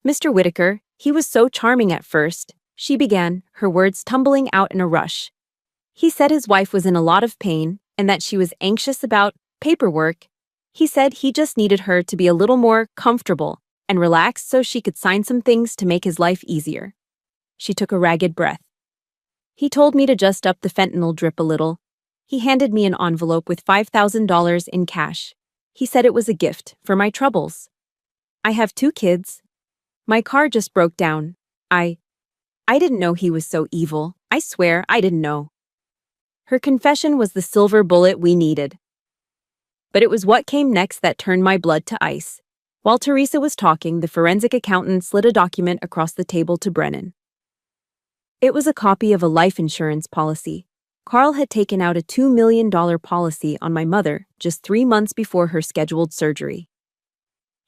Mr. Whitaker, he was so charming at first, she began, her words tumbling out in a rush. He said his wife was in a lot of pain and that she was anxious about paperwork. He said he just needed her to be a little more comfortable and relaxed so she could sign some things to make his life easier. She took a ragged breath. He told me to just up the fentanyl drip a little. He handed me an envelope with $5,000 in cash. He said it was a gift for my troubles. I have 2 kids. My car just broke down. I didn't know he was so evil. I swear I didn't know. Her confession was the silver bullet we needed. But it was what came next that turned my blood to ice. While Teresa was talking, the forensic accountant slid a document across the table to Brennan. It was a copy of a life insurance policy. Carl had taken out a $2 million policy on my mother just 3 months before her scheduled surgery.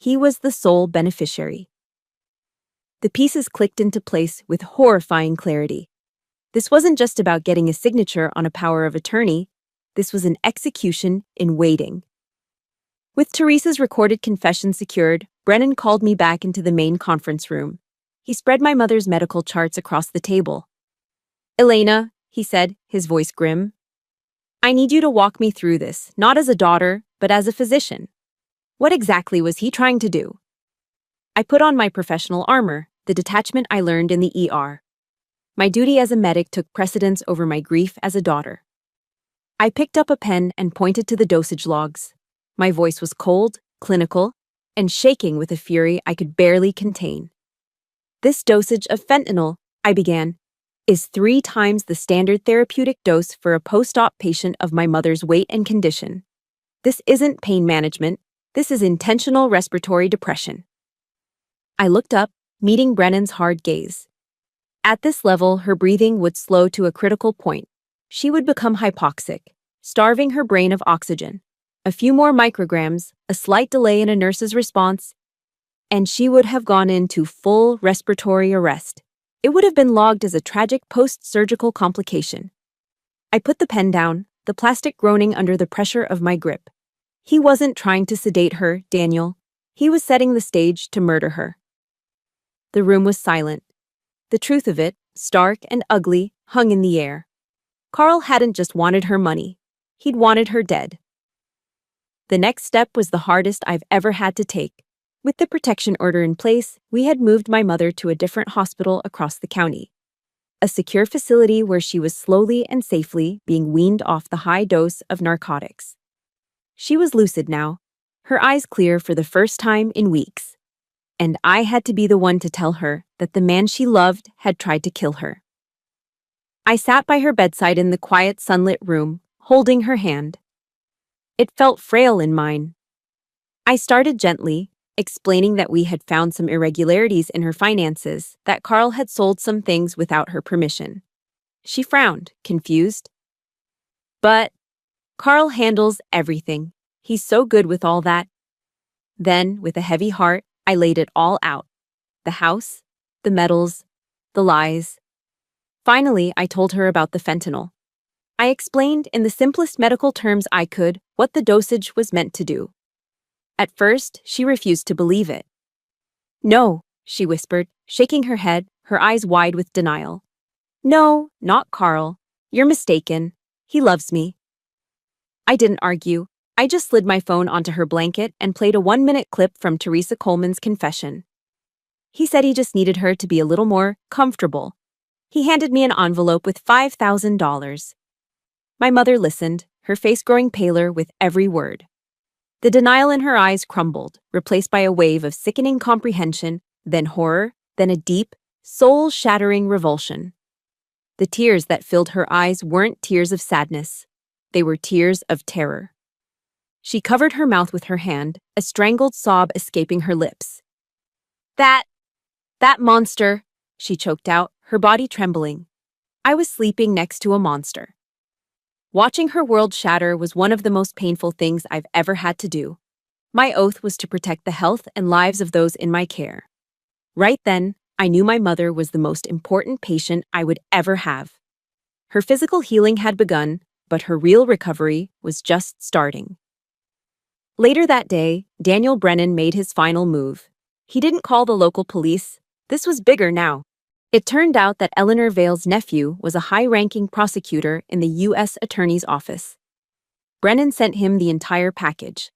He was the sole beneficiary. The pieces clicked into place with horrifying clarity. This wasn't just about getting a signature on a power of attorney. This was an execution in waiting. With Teresa's recorded confession secured, Brennan called me back into the main conference room. He spread my mother's medical charts across the table. "Elena," he said, his voice grim, "I need you to walk me through this, not as a daughter, but as a physician. What exactly was he trying to do?" I put on my professional armor, the detachment I learned in the ER. My duty as a medic took precedence over my grief as a daughter. I picked up a pen and pointed to the dosage logs. My voice was cold, clinical, and shaking with a fury I could barely contain. "This dosage of fentanyl," I began, "is 3 times the standard therapeutic dose for a post-op patient of my mother's weight and condition. This isn't pain management. This is intentional respiratory depression." I looked up, meeting Brennan's hard gaze. At this level, her breathing would slow to a critical point. She would become hypoxic, starving her brain of oxygen. A few more micrograms, a slight delay in a nurse's response, and she would have gone into full respiratory arrest. It would have been logged as a tragic post-surgical complication. I put the pen down, the plastic groaning under the pressure of my grip. He wasn't trying to sedate her, Daniel. He was setting the stage to murder her. The room was silent. The truth of it, stark and ugly, hung in the air. Carl hadn't just wanted her money. He'd wanted her dead. The next step was the hardest I've ever had to take. With the protection order in place, we had moved my mother to a different hospital across the county. A secure facility where she was slowly and safely being weaned off the high dose of narcotics. She was lucid now, her eyes clear for the first time in weeks. And I had to be the one to tell her that the man she loved had tried to kill her. I sat by her bedside in the quiet, sunlit room, holding her hand. It felt frail in mine. I started gently, explaining that we had found some irregularities in her finances, that Carl had sold some things without her permission. She frowned, confused. "But Carl handles everything. He's so good with all that." Then, with a heavy heart, I laid it all out. The house, the medals, the lies. Finally, I told her about the fentanyl. I explained in the simplest medical terms I could what the dosage was meant to do. At first, she refused to believe it. "No," she whispered, shaking her head, her eyes wide with denial. "No, not Carl. You're mistaken. He loves me." I didn't argue. I just slid my phone onto her blanket and played a 1-minute clip from Teresa Coleman's confession. He said he just needed her to be a little more comfortable. He handed me an envelope with $5,000. My mother listened, her face growing paler with every word. The denial in her eyes crumbled, replaced by a wave of sickening comprehension, then horror, then a deep, soul-shattering revulsion. The tears that filled her eyes weren't tears of sadness. They were tears of terror. She covered her mouth with her hand, a strangled sob escaping her lips. That monster, she choked out, her body trembling. I was sleeping next to a monster. Watching her world shatter was one of the most painful things I've ever had to do. My oath was to protect the health and lives of those in my care. Right then, I knew my mother was the most important patient I would ever have. Her physical healing had begun, but her real recovery was just starting. Later that day, Daniel Brennan made his final move. He didn't call the local police. This was bigger now. It turned out that Eleanor Vale's nephew was a high-ranking prosecutor in the U.S. Attorney's Office. Brennan sent him the entire package.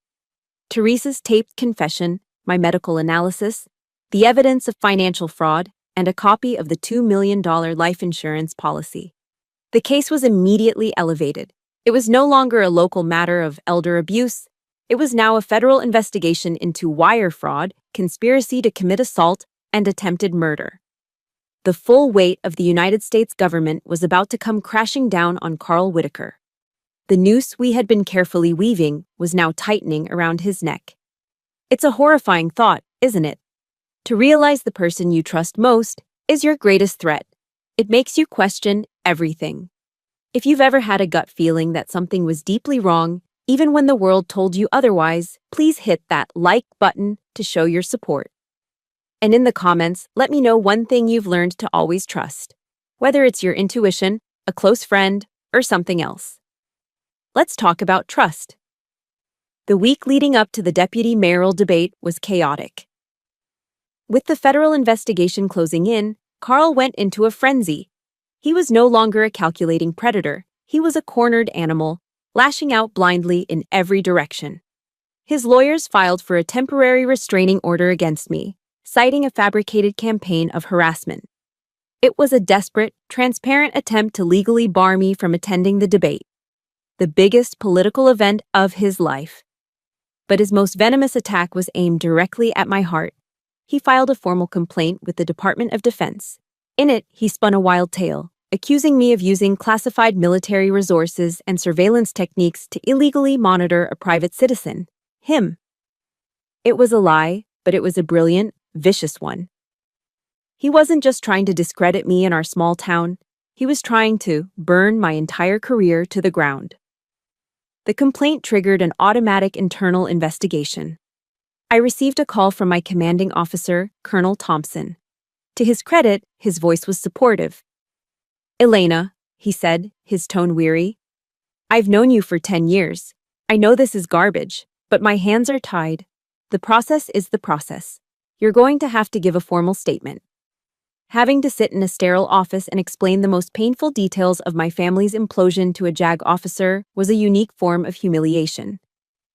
Teresa's taped confession, my medical analysis, the evidence of financial fraud, and a copy of the $2 million life insurance policy. The case was immediately elevated. It was no longer a local matter of elder abuse. It was now a federal investigation into wire fraud, conspiracy to commit assault, and attempted murder. The full weight of the United States government was about to come crashing down on Carl Whitaker. The noose we had been carefully weaving was now tightening around his neck. It's a horrifying thought, isn't it? To realize the person you trust most is your greatest threat. It makes you question everything. If you've ever had a gut feeling that something was deeply wrong, even when the world told you otherwise, please hit that like button to show your support. And in the comments, let me know one thing you've learned to always trust, whether it's your intuition, a close friend, or something else. Let's talk about trust. The week leading up to the deputy mayoral debate was chaotic. With the federal investigation closing in, Carl went into a frenzy. He was no longer a calculating predator. He was a cornered animal, lashing out blindly in every direction. His lawyers filed for a temporary restraining order against me, citing a fabricated campaign of harassment. It was a desperate, transparent attempt to legally bar me from attending the debate, the biggest political event of his life. But his most venomous attack was aimed directly at my heart. He filed a formal complaint with the Department of Defense. In it, he spun a wild tale, accusing me of using classified military resources and surveillance techniques to illegally monitor a private citizen, him. It was a lie, but it was a brilliant, vicious one. He wasn't just trying to discredit me in our small town. He was trying to burn my entire career to the ground. The complaint triggered an automatic internal investigation. I received a call from my commanding officer, Colonel Thompson. To his credit, his voice was supportive. "Elena," he said, his tone weary, "I've known you for 10 years. I know this is garbage, but my hands are tied. The process is the process. You're going to have to give a formal statement." Having to sit in a sterile office and explain the most painful details of my family's implosion to a JAG officer was a unique form of humiliation.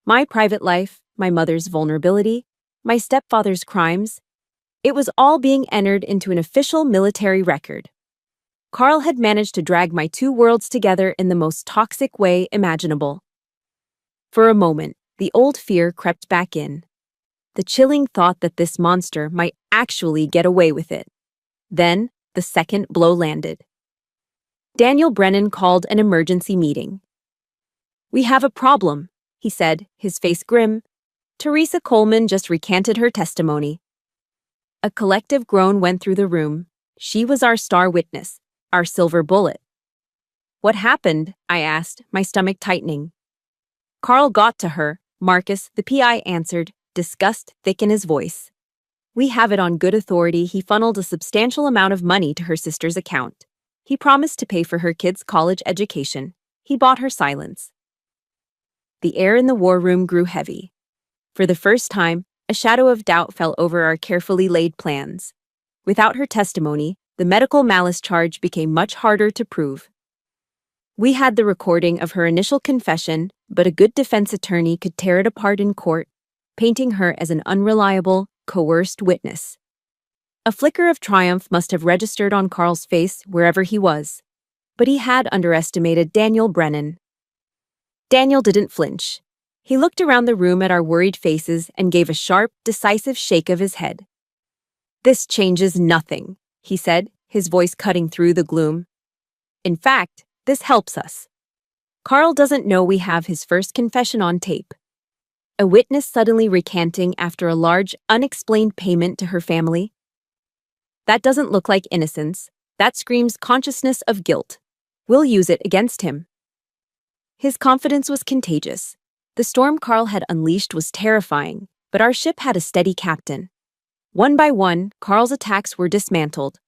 My private life, my mother's vulnerability, my stepfather's crimes, it was all being entered into an official military record. Carl had managed to drag my two worlds together in the most toxic way imaginable. For a moment, the old fear crept back in. The chilling thought that this monster might actually get away with it. Then, the second blow landed. Daniel Brennan called an emergency meeting. "We have a problem," he said, his face grim. Teresa Coleman just recanted her testimony. A collective groan went through the room. She was our star witness, our silver bullet. "What happened?" I asked, my stomach tightening. "Carl got to her," Marcus, the PI, answered, disgust thick in his voice. "We have it on good authority he funneled a substantial amount of money to her sister's account. He promised to pay for her kids' college education. He bought her silence." The air in the war room grew heavy. For the first time, a shadow of doubt fell over our carefully laid plans. Without her testimony, the medical malice charge became much harder to prove. We had the recording of her initial confession, but a good defense attorney could tear it apart in court, painting her as an unreliable, coerced witness. A flicker of triumph must have registered on Carl's face wherever he was. But he had underestimated Daniel Brennan. Daniel didn't flinch. He looked around the room at our worried faces and gave a sharp, decisive shake of his head. "This changes nothing," he said, his voice cutting through the gloom. "In fact, this helps us. Carl doesn't know we have his first confession on tape. A witness suddenly recanting after a large, unexplained payment to her family? That doesn't look like innocence. That screams consciousness of guilt. We'll use it against him." His confidence was contagious. The storm Carl had unleashed was terrifying, but our ship had a steady captain. One by one, Carl's attacks were dismantled.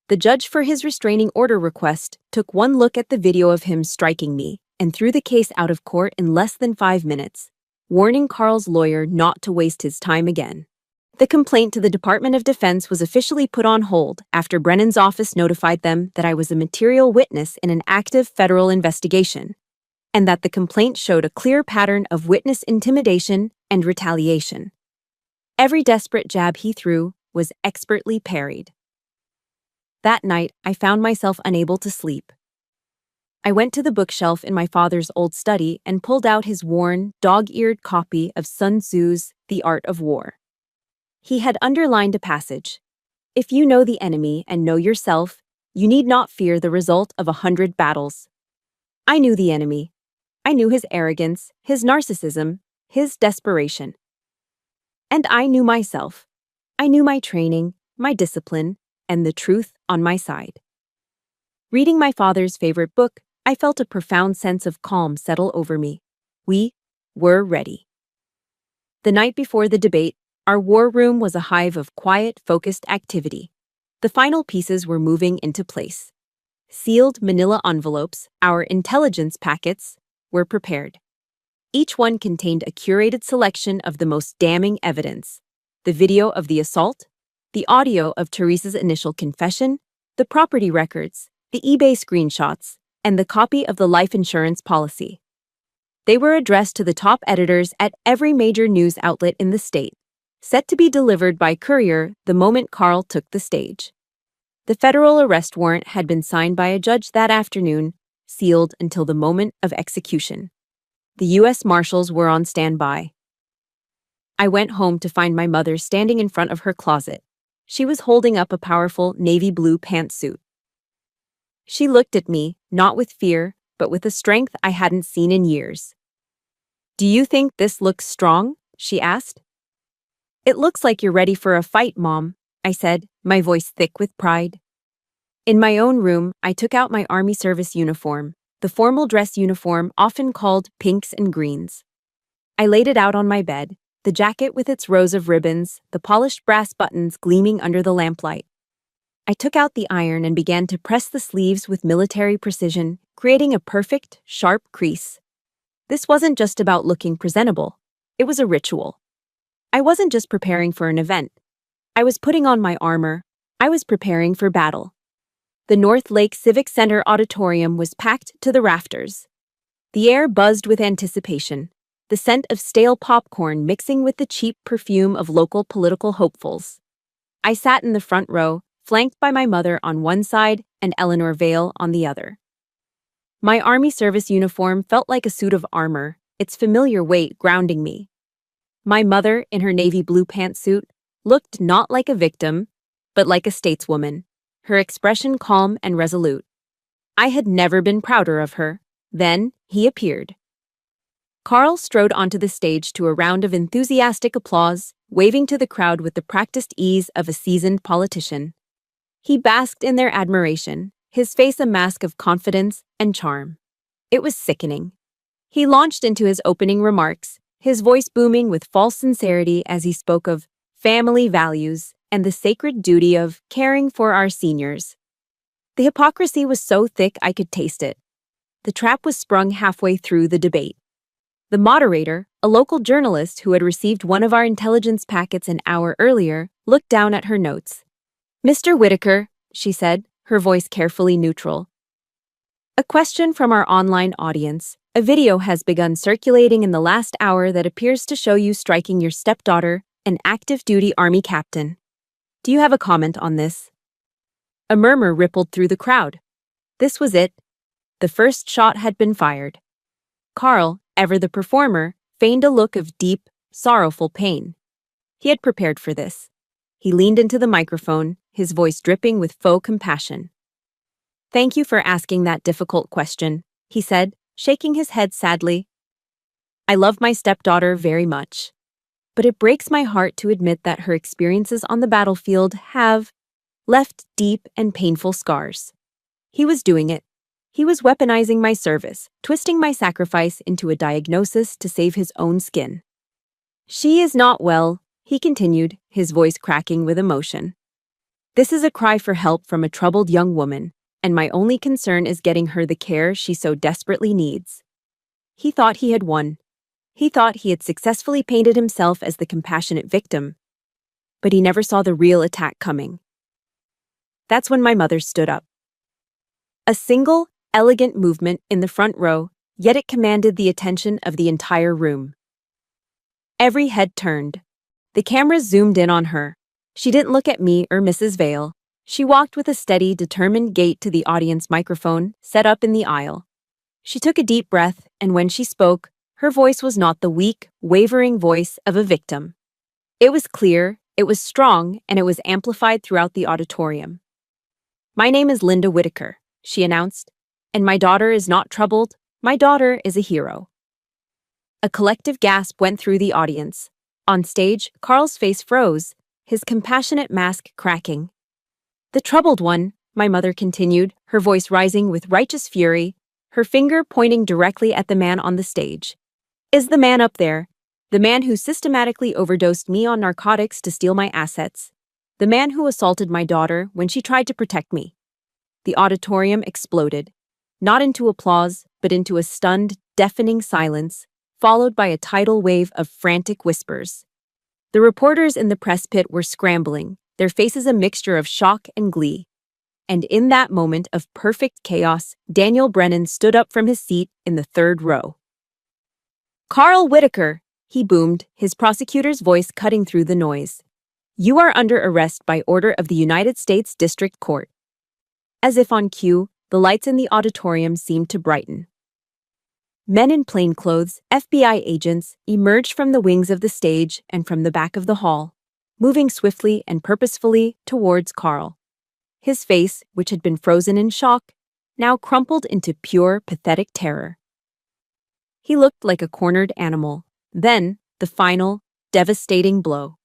The judge for his restraining order request took one look at the video of him striking me and threw the case out of court in less than 5 minutes, warning Carl's lawyer not to waste his time again. The complaint to the Department of Defense was officially put on hold after Brennan's office notified them that I was a material witness in an active federal investigation, and that the complaint showed a clear pattern of witness intimidation and retaliation. Every desperate jab he threw was expertly parried. That night, I found myself unable to sleep. I went to the bookshelf in my father's old study and pulled out his worn, dog-eared copy of Sun Tzu's The Art of War. He had underlined a passage: "If you know the enemy and know yourself, you need not fear the result of 100 battles." I knew the enemy. I knew his arrogance, his narcissism, his desperation. And I knew myself. I knew my training, my discipline, and the truth on my side. Reading my father's favorite book, I felt a profound sense of calm settle over me. We were ready. The night before the debate, our war room was a hive of quiet, focused activity. The final pieces were moving into place. Sealed manila envelopes, our intelligence packets, were prepared. Each one contained a curated selection of the most damning evidence: the video of the assault, the audio of Teresa's initial confession, the property records, the eBay screenshots, and the copy of the life insurance policy. They were addressed to the top editors at every major news outlet in the state, set to be delivered by courier the moment Carl took the stage. The federal arrest warrant had been signed by a judge that afternoon, sealed until the moment of execution. The U.S. Marshals were on standby. I went home to find my mother standing in front of her closet. She was holding up a powerful navy blue pantsuit. She looked at me, not with fear, but with a strength I hadn't seen in years. "Do you think this looks strong?" she asked. "It looks like you're ready for a fight, Mom," I said, my voice thick with pride. In my own room, I took out my Army service uniform, the formal dress uniform often called pinks and greens. I laid it out on my bed, the jacket with its rows of ribbons, the polished brass buttons gleaming under the lamplight. I took out the iron and began to press the sleeves with military precision, creating a perfect, sharp crease. This wasn't just about looking presentable. It was a ritual. I wasn't just preparing for an event. I was putting on my armor. I was preparing for battle. The North Lake Civic Center auditorium was packed to the rafters. The air buzzed with anticipation, the scent of stale popcorn mixing with the cheap perfume of local political hopefuls. I sat in the front row, flanked by my mother on one side and Eleanor Vale on the other. My Army service uniform felt like a suit of armor, its familiar weight grounding me. My mother, in her navy blue pantsuit, looked not like a victim, but like a stateswoman, her expression calm and resolute. I had never been prouder of her. Then he appeared. Carl strode onto the stage to a round of enthusiastic applause, waving to the crowd with the practiced ease of a seasoned politician. He basked in their admiration, his face a mask of confidence and charm. It was sickening. He launched into his opening remarks, his voice booming with false sincerity as he spoke of family values and the sacred duty of caring for our seniors. The hypocrisy was so thick I could taste it. The trap was sprung halfway through the debate. The moderator, a local journalist who had received one of our intelligence packets an hour earlier, looked down at her notes. "Mr. Whitaker," she said, her voice carefully neutral. "A question from our online audience. A video has begun circulating in the last hour that appears to show you striking your stepdaughter, an active-duty Army captain. Do you have a comment on this? A murmur rippled through the crowd. This was it. The first shot had been fired. Carl, ever the performer, feigned a look of deep, sorrowful pain. He had prepared for this. He leaned into the microphone, his voice dripping with faux compassion. "Thank you for asking that difficult question," he said, shaking his head sadly. "I love my stepdaughter very much. But it breaks my heart to admit that her experiences on the battlefield have left deep and painful scars. He was doing it. He was weaponizing my service, twisting my sacrifice into a diagnosis to save his own skin. She is not well," he continued, his voice cracking with emotion. "This is a cry for help from a troubled young woman, and my only concern is getting her the care she so desperately needs." He thought he had won. He thought he had successfully painted himself as the compassionate victim. But he never saw the real attack coming. That's when my mother stood up. A single, elegant movement in the front row, yet it commanded the attention of the entire room. Every head turned. The cameras zoomed in on her. She didn't look at me or Mrs. Vale. She walked with a steady, determined gait to the audience microphone set up in the aisle. She took a deep breath, and when she spoke, her voice was not the weak, wavering voice of a victim. It was clear, it was strong, and it was amplified throughout the auditorium. "My name is Linda Whitaker," she announced, "and my daughter is not troubled. My daughter is a hero." A collective gasp went through the audience. On stage, Carl's face froze, his compassionate mask cracking. "The troubled one," my mother continued, her voice rising with righteous fury, her finger pointing directly at the man on the stage, "is the man up there, the man who systematically overdosed me on narcotics to steal my assets, the man who assaulted my daughter when she tried to protect me." The auditorium exploded, not into applause, but into a stunned, deafening silence, followed by a tidal wave of frantic whispers. The reporters in the press pit were scrambling, their faces a mixture of shock and glee. And in that moment of perfect chaos, Daniel Brennan stood up from his seat in the third row. "Carl Whitaker," he boomed, his prosecutor's voice cutting through the noise. "You are under arrest by order of the United States District Court." As if on cue, the lights in the auditorium seemed to brighten. Men in plainclothes, FBI agents, emerged from the wings of the stage and from the back of the hall, moving swiftly and purposefully towards Carl. His face, which had been frozen in shock, now crumpled into pure, pathetic terror. He looked like a cornered animal. Then, the final, devastating blow.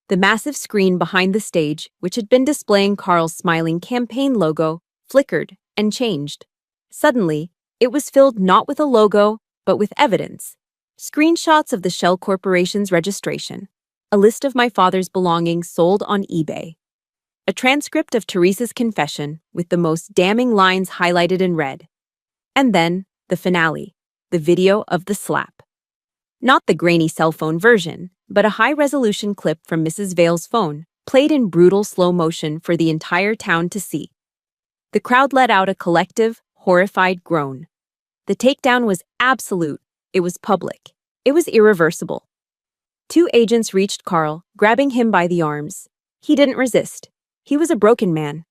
The massive screen behind the stage, which had been displaying Carl's smiling campaign logo, flickered and changed. Suddenly, it was filled not with a logo, but with evidence. Screenshots of the Shell Corporation's registration, a list of my father's belongings sold on eBay, a transcript of Teresa's confession with the most damning lines highlighted in red. And then, the finale, the video of the slap. Not the grainy cell phone version, but a high-resolution clip from Mrs. Vale's phone, played in brutal slow motion for the entire town to see. The crowd let out a collective, horrified groan. The takedown was absolute, it was public, it was irreversible. Two agents reached Carl, grabbing him by the arms. He didn't resist. He was a broken man.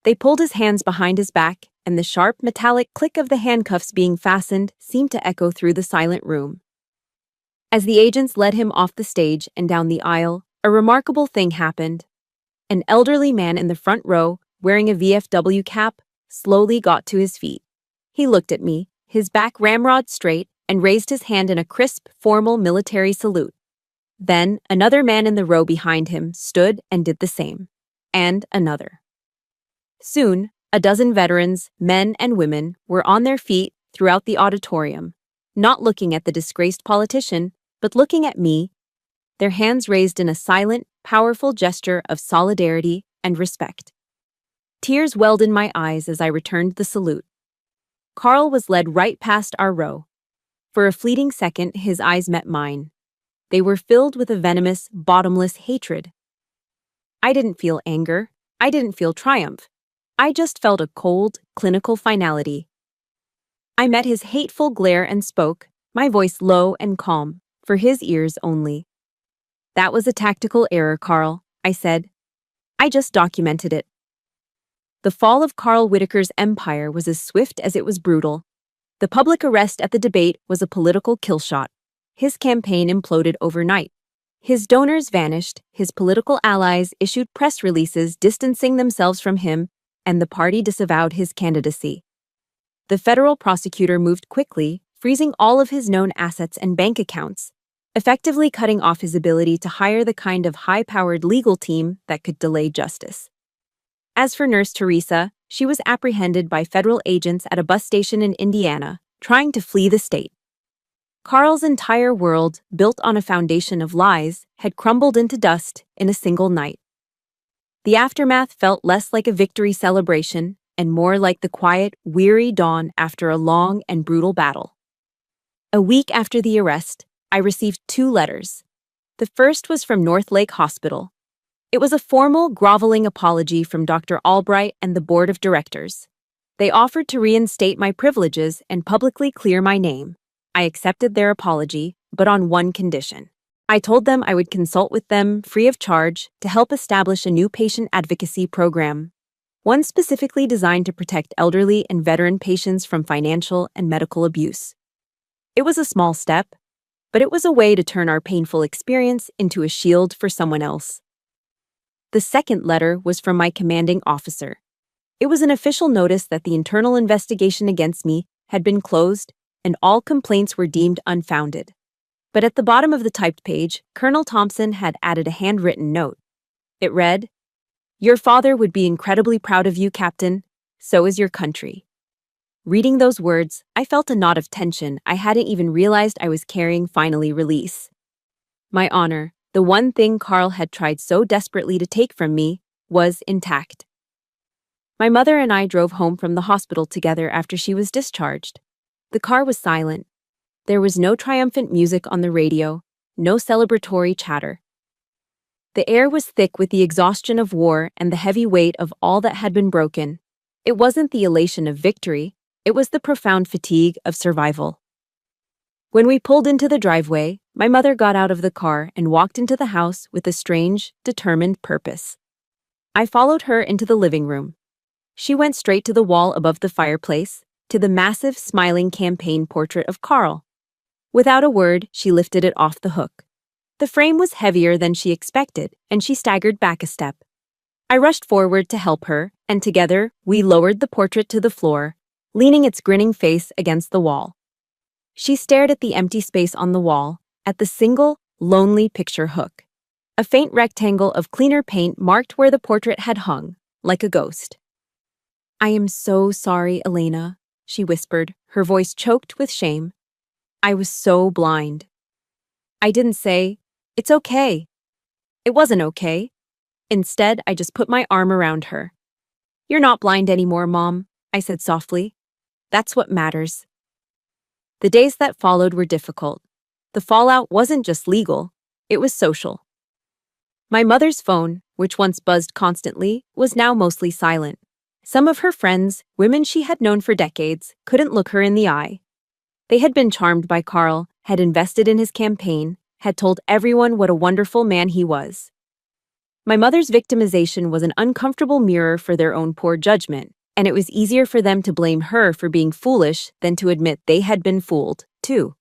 They pulled his hands behind his back, and the sharp, metallic click of the handcuffs being fastened seemed to echo through the silent room. As the agents led him off the stage and down the aisle, a remarkable thing happened. An elderly man in the front row, wearing a VFW cap, slowly got to his feet. He looked at me, his back ramrod straight, and raised his hand in a crisp, formal military salute. Then, another man in the row behind him stood and did the same. And another. Soon, a dozen veterans, men and women, were on their feet throughout the auditorium, not looking at the disgraced politician, but looking at me, their hands raised in a silent, powerful gesture of solidarity and respect. Tears welled in my eyes as I returned the salute. Carl was led right past our row. For a fleeting second, his eyes met mine. They were filled with a venomous, bottomless hatred. I didn't feel anger. I didn't feel triumph. I just felt a cold, clinical finality. I met his hateful glare and spoke, my voice low and calm, for his ears only. "That was a tactical error, Carl," I said. I just documented it. The fall of Carl Whitaker's empire was as swift as it was brutal. The public arrest at the debate was a political killshot. His campaign imploded overnight. His donors vanished, his political allies issued press releases distancing themselves from him, and the party disavowed his candidacy. The federal prosecutor moved quickly, freezing all of his known assets and bank accounts, effectively cutting off his ability to hire the kind of high-powered legal team that could delay justice. As for Nurse Teresa, she was apprehended by federal agents at a bus station in Indiana, trying to flee the state. Carl's entire world, built on a foundation of lies, had crumbled into dust in a single night. The aftermath felt less like a victory celebration and more like the quiet, weary dawn after a long and brutal battle. A week after the arrest, I received 2 letters. The first was from North Lake Hospital. It was a formal, groveling apology from Dr. Albright and the board of directors. They offered to reinstate my privileges and publicly clear my name. I accepted their apology, but on one condition. I told them I would consult with them free of charge to help establish a new patient advocacy program, one specifically designed to protect elderly and veteran patients from financial and medical abuse. It was a small step, but it was a way to turn our painful experience into a shield for someone else. The second letter was from my commanding officer. It was an official notice that the internal investigation against me had been closed and all complaints were deemed unfounded. But at the bottom of the typed page, Colonel Thompson had added a handwritten note. It read, "Your father would be incredibly proud of you, Captain. So is your country." Reading those words, I felt a knot of tension I hadn't even realized I was carrying finally release. My honor, the one thing Carl had tried so desperately to take from me, was intact. My mother and I drove home from the hospital together after she was discharged. The car was silent. There was no triumphant music on the radio, no celebratory chatter. The air was thick with the exhaustion of war and the heavy weight of all that had been broken. It wasn't the elation of victory, it was the profound fatigue of survival. When we pulled into the driveway, my mother got out of the car and walked into the house with a strange, determined purpose. I followed her into the living room. She went straight to the wall above the fireplace, to the massive, smiling campaign portrait of Carl. Without a word, she lifted it off the hook. The frame was heavier than she expected, and she staggered back a step. I rushed forward to help her, and together, we lowered the portrait to the floor, leaning its grinning face against the wall. She stared at the empty space on the wall, at the single, lonely picture hook. A faint rectangle of cleaner paint marked where the portrait had hung, like a ghost. "I am so sorry, Elena," she whispered, her voice choked with shame. "I was so blind." I didn't say, "It's okay." It wasn't okay. Instead, I just put my arm around her. "You're not blind anymore, Mom," I said softly. "That's what matters." The days that followed were difficult. The fallout wasn't just legal, it was social. My mother's phone, which once buzzed constantly, was now mostly silent. Some of her friends, women she had known for decades, couldn't look her in the eye. They had been charmed by Carl, had invested in his campaign, had told everyone what a wonderful man he was. My mother's victimization was an uncomfortable mirror for their own poor judgment, and it was easier for them to blame her for being foolish than to admit they had been fooled, too.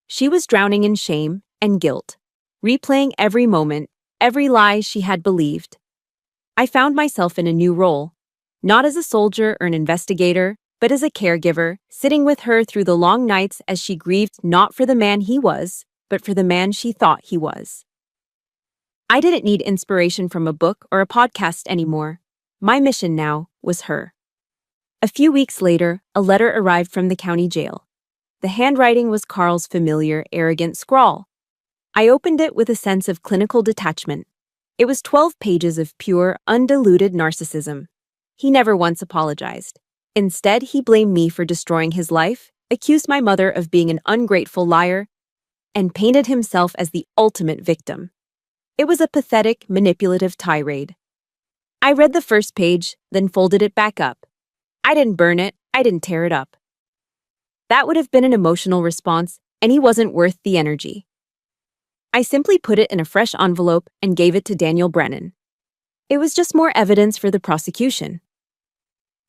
She was drowning in shame and guilt, replaying every moment, every lie she had believed. I found myself in a new role, not as a soldier or an investigator, but as a caregiver, sitting with her through the long nights as she grieved not for the man he was, but for the man she thought he was. I didn't need inspiration from a book or a podcast anymore. My mission now was her. A few weeks later, a letter arrived from the county jail. The handwriting was Carl's familiar, arrogant scrawl. I opened it with a sense of clinical detachment. It was 12 pages of pure, undiluted narcissism. He never once apologized. Instead, he blamed me for destroying his life, accused my mother of being an ungrateful liar, and painted himself as the ultimate victim. It was a pathetic, manipulative tirade. I read the first page, then folded it back up. I didn't burn it, I didn't tear it up. That would have been an emotional response, and he wasn't worth the energy. I simply put it in a fresh envelope and gave it to Daniel Brennan. It was just more evidence for the prosecution.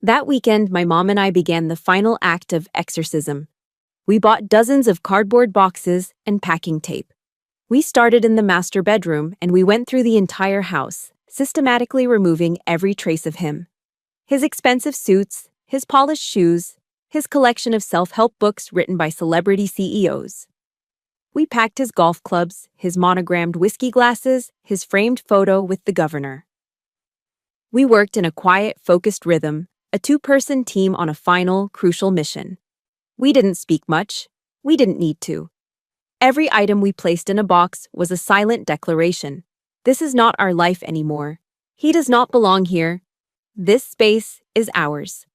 That weekend, my mom and I began the final act of exorcism. We bought dozens of cardboard boxes and packing tape. We started in the master bedroom and we went through the entire house, systematically removing every trace of him. His expensive suits, his polished shoes, his collection of self-help books written by celebrity CEOs. We packed his golf clubs, his monogrammed whiskey glasses, his framed photo with the governor. We worked in a quiet, focused rhythm, a two-person team on a final, crucial mission. We didn't speak much. We didn't need to. Every item we placed in a box was a silent declaration. This is not our life anymore. He does not belong here. This space is ours.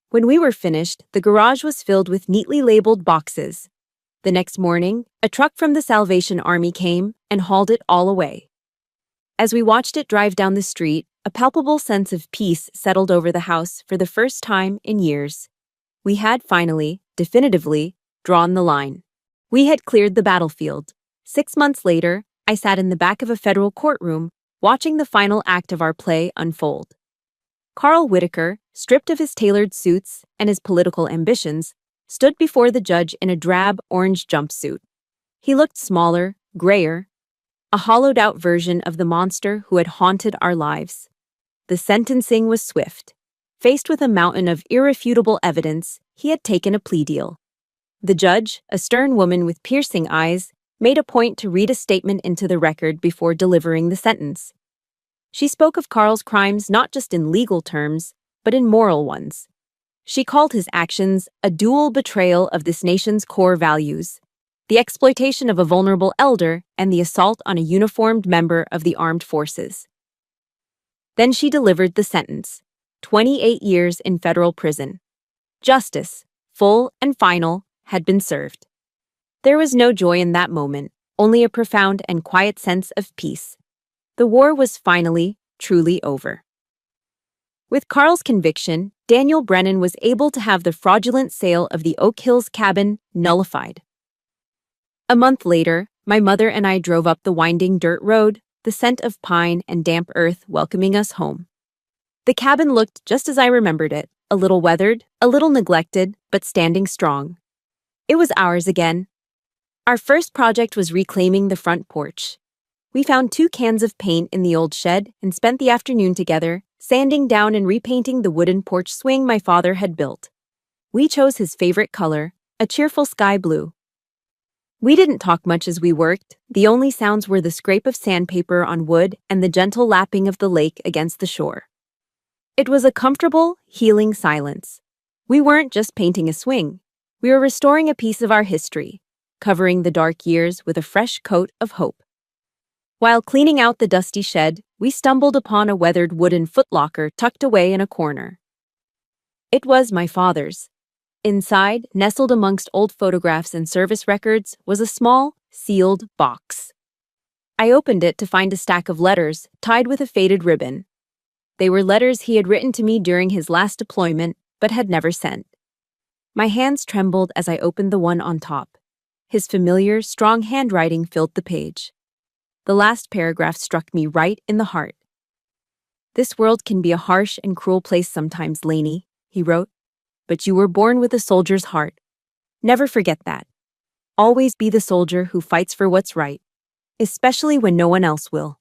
When we were finished, the garage was filled with neatly labeled boxes. The next morning, a truck from the Salvation Army came and hauled it all away. As we watched it drive down the street, a palpable sense of peace settled over the house for the first time in years. We had finally, definitively, drawn the line. We had cleared the battlefield. 6 months later, I sat in the back of a federal courtroom, watching the final act of our play unfold. Carl Whitaker, stripped of his tailored suits and his political ambitions, stood before the judge in a drab orange jumpsuit. He looked smaller, grayer, a hollowed-out version of the monster who had haunted our lives. The sentencing was swift. Faced with a mountain of irrefutable evidence, he had taken a plea deal. The judge, a stern woman with piercing eyes, made a point to read a statement into the record before delivering the sentence. She spoke of Carl's crimes not just in legal terms, but in moral ones. She called his actions a dual betrayal of this nation's core values, the exploitation of a vulnerable elder and the assault on a uniformed member of the armed forces. Then she delivered the sentence: 28 years in federal prison. Justice, full and final, had been served. There was no joy in that moment, only a profound and quiet sense of peace. The war was finally, truly over. With Carl's conviction, Daniel Brennan was able to have the fraudulent sale of the Oak Hills cabin nullified. A month later, my mother and I drove up the winding dirt road, the scent of pine and damp earth welcoming us home. The cabin looked just as I remembered it, a little weathered, a little neglected, but standing strong. It was ours again. Our first project was reclaiming the front porch. We found 2 cans of paint in the old shed and spent the afternoon together, sanding down and repainting the wooden porch swing my father had built. We chose his favorite color, a cheerful sky blue. We didn't talk much as we worked. The only sounds were the scrape of sandpaper on wood and the gentle lapping of the lake against the shore. It was a comfortable, healing silence. We weren't just painting a swing. We were restoring a piece of our history, covering the dark years with a fresh coat of hope. While cleaning out the dusty shed, we stumbled upon a weathered wooden footlocker tucked away in a corner. It was my father's. Inside, nestled amongst old photographs and service records, was a small, sealed box. I opened it to find a stack of letters tied with a faded ribbon. They were letters he had written to me during his last deployment, but had never sent. My hands trembled as I opened the one on top. His familiar, strong handwriting filled the page. The last paragraph struck me right in the heart. "This world can be a harsh and cruel place sometimes, Lainey," he wrote, "but you were born with a soldier's heart. Never forget that. Always be the soldier who fights for what's right, especially when no one else will."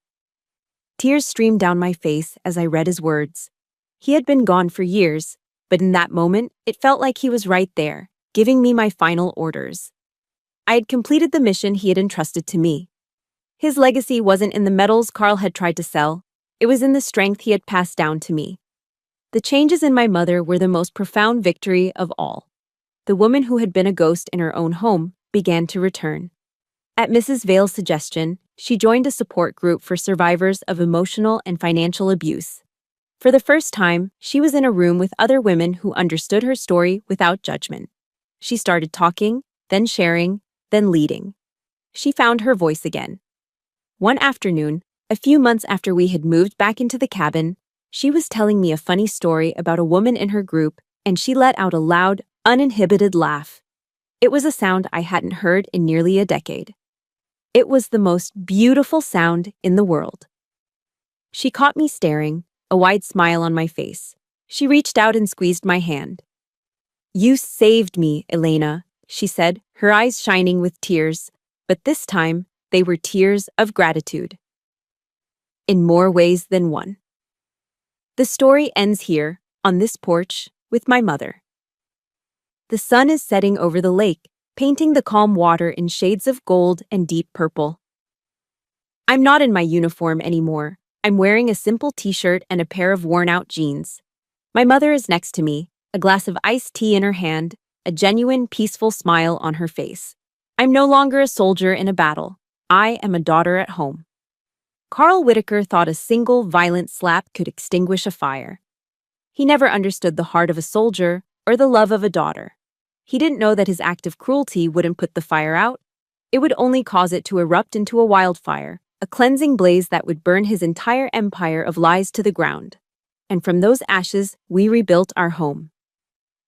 Tears streamed down my face as I read his words. He had been gone for years, but in that moment, it felt like he was right there, giving me my final orders. I had completed the mission he had entrusted to me. His legacy wasn't in the medals Carl had tried to sell. It was in the strength he had passed down to me. The changes in my mother were the most profound victory of all. The woman who had been a ghost in her own home began to return. At Mrs. Vale's suggestion, she joined a support group for survivors of emotional and financial abuse. For the first time, she was in a room with other women who understood her story without judgment. She started talking, then sharing, then leading. She found her voice again. One afternoon, a few months after we had moved back into the cabin, she was telling me a funny story about a woman in her group, and she let out a loud, uninhibited laugh. It was a sound I hadn't heard in nearly a decade. It was the most beautiful sound in the world. She caught me staring, a wide smile on my face. She reached out and squeezed my hand. "You saved me, Elena," she said, her eyes shining with tears, but this time they were tears of gratitude. In more ways than one. The story ends here, on this porch, with my mother. The sun is setting over the lake, painting the calm water in shades of gold and deep purple. I'm not in my uniform anymore. I'm wearing a simple t-shirt and a pair of worn-out jeans. My mother is next to me, a glass of iced tea in her hand, a genuine, peaceful smile on her face. I'm no longer a soldier in a battle. I am a daughter at home. Carl Whitaker thought a single violent slap could extinguish a fire. He never understood the heart of a soldier or the love of a daughter. He didn't know that his act of cruelty wouldn't put the fire out. It would only cause it to erupt into a wildfire, a cleansing blaze that would burn his entire empire of lies to the ground. And from those ashes, we rebuilt our home.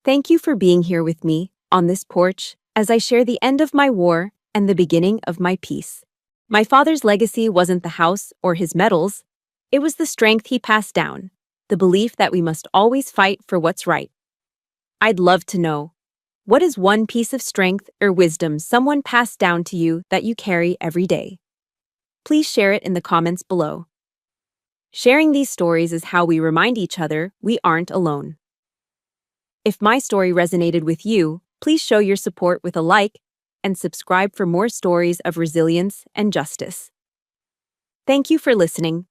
Thank you for being here with me, on this porch, as I share the end of my war and the beginning of my peace. My father's legacy wasn't the house or his medals. It was the strength he passed down, the belief that we must always fight for what's right. I'd love to know, what is one piece of strength or wisdom someone passed down to you that you carry every day? Please share it in the comments below. Sharing these stories is how we remind each other we aren't alone. If my story resonated with you, please show your support with a like and subscribe for more stories of resilience and justice. Thank you for listening.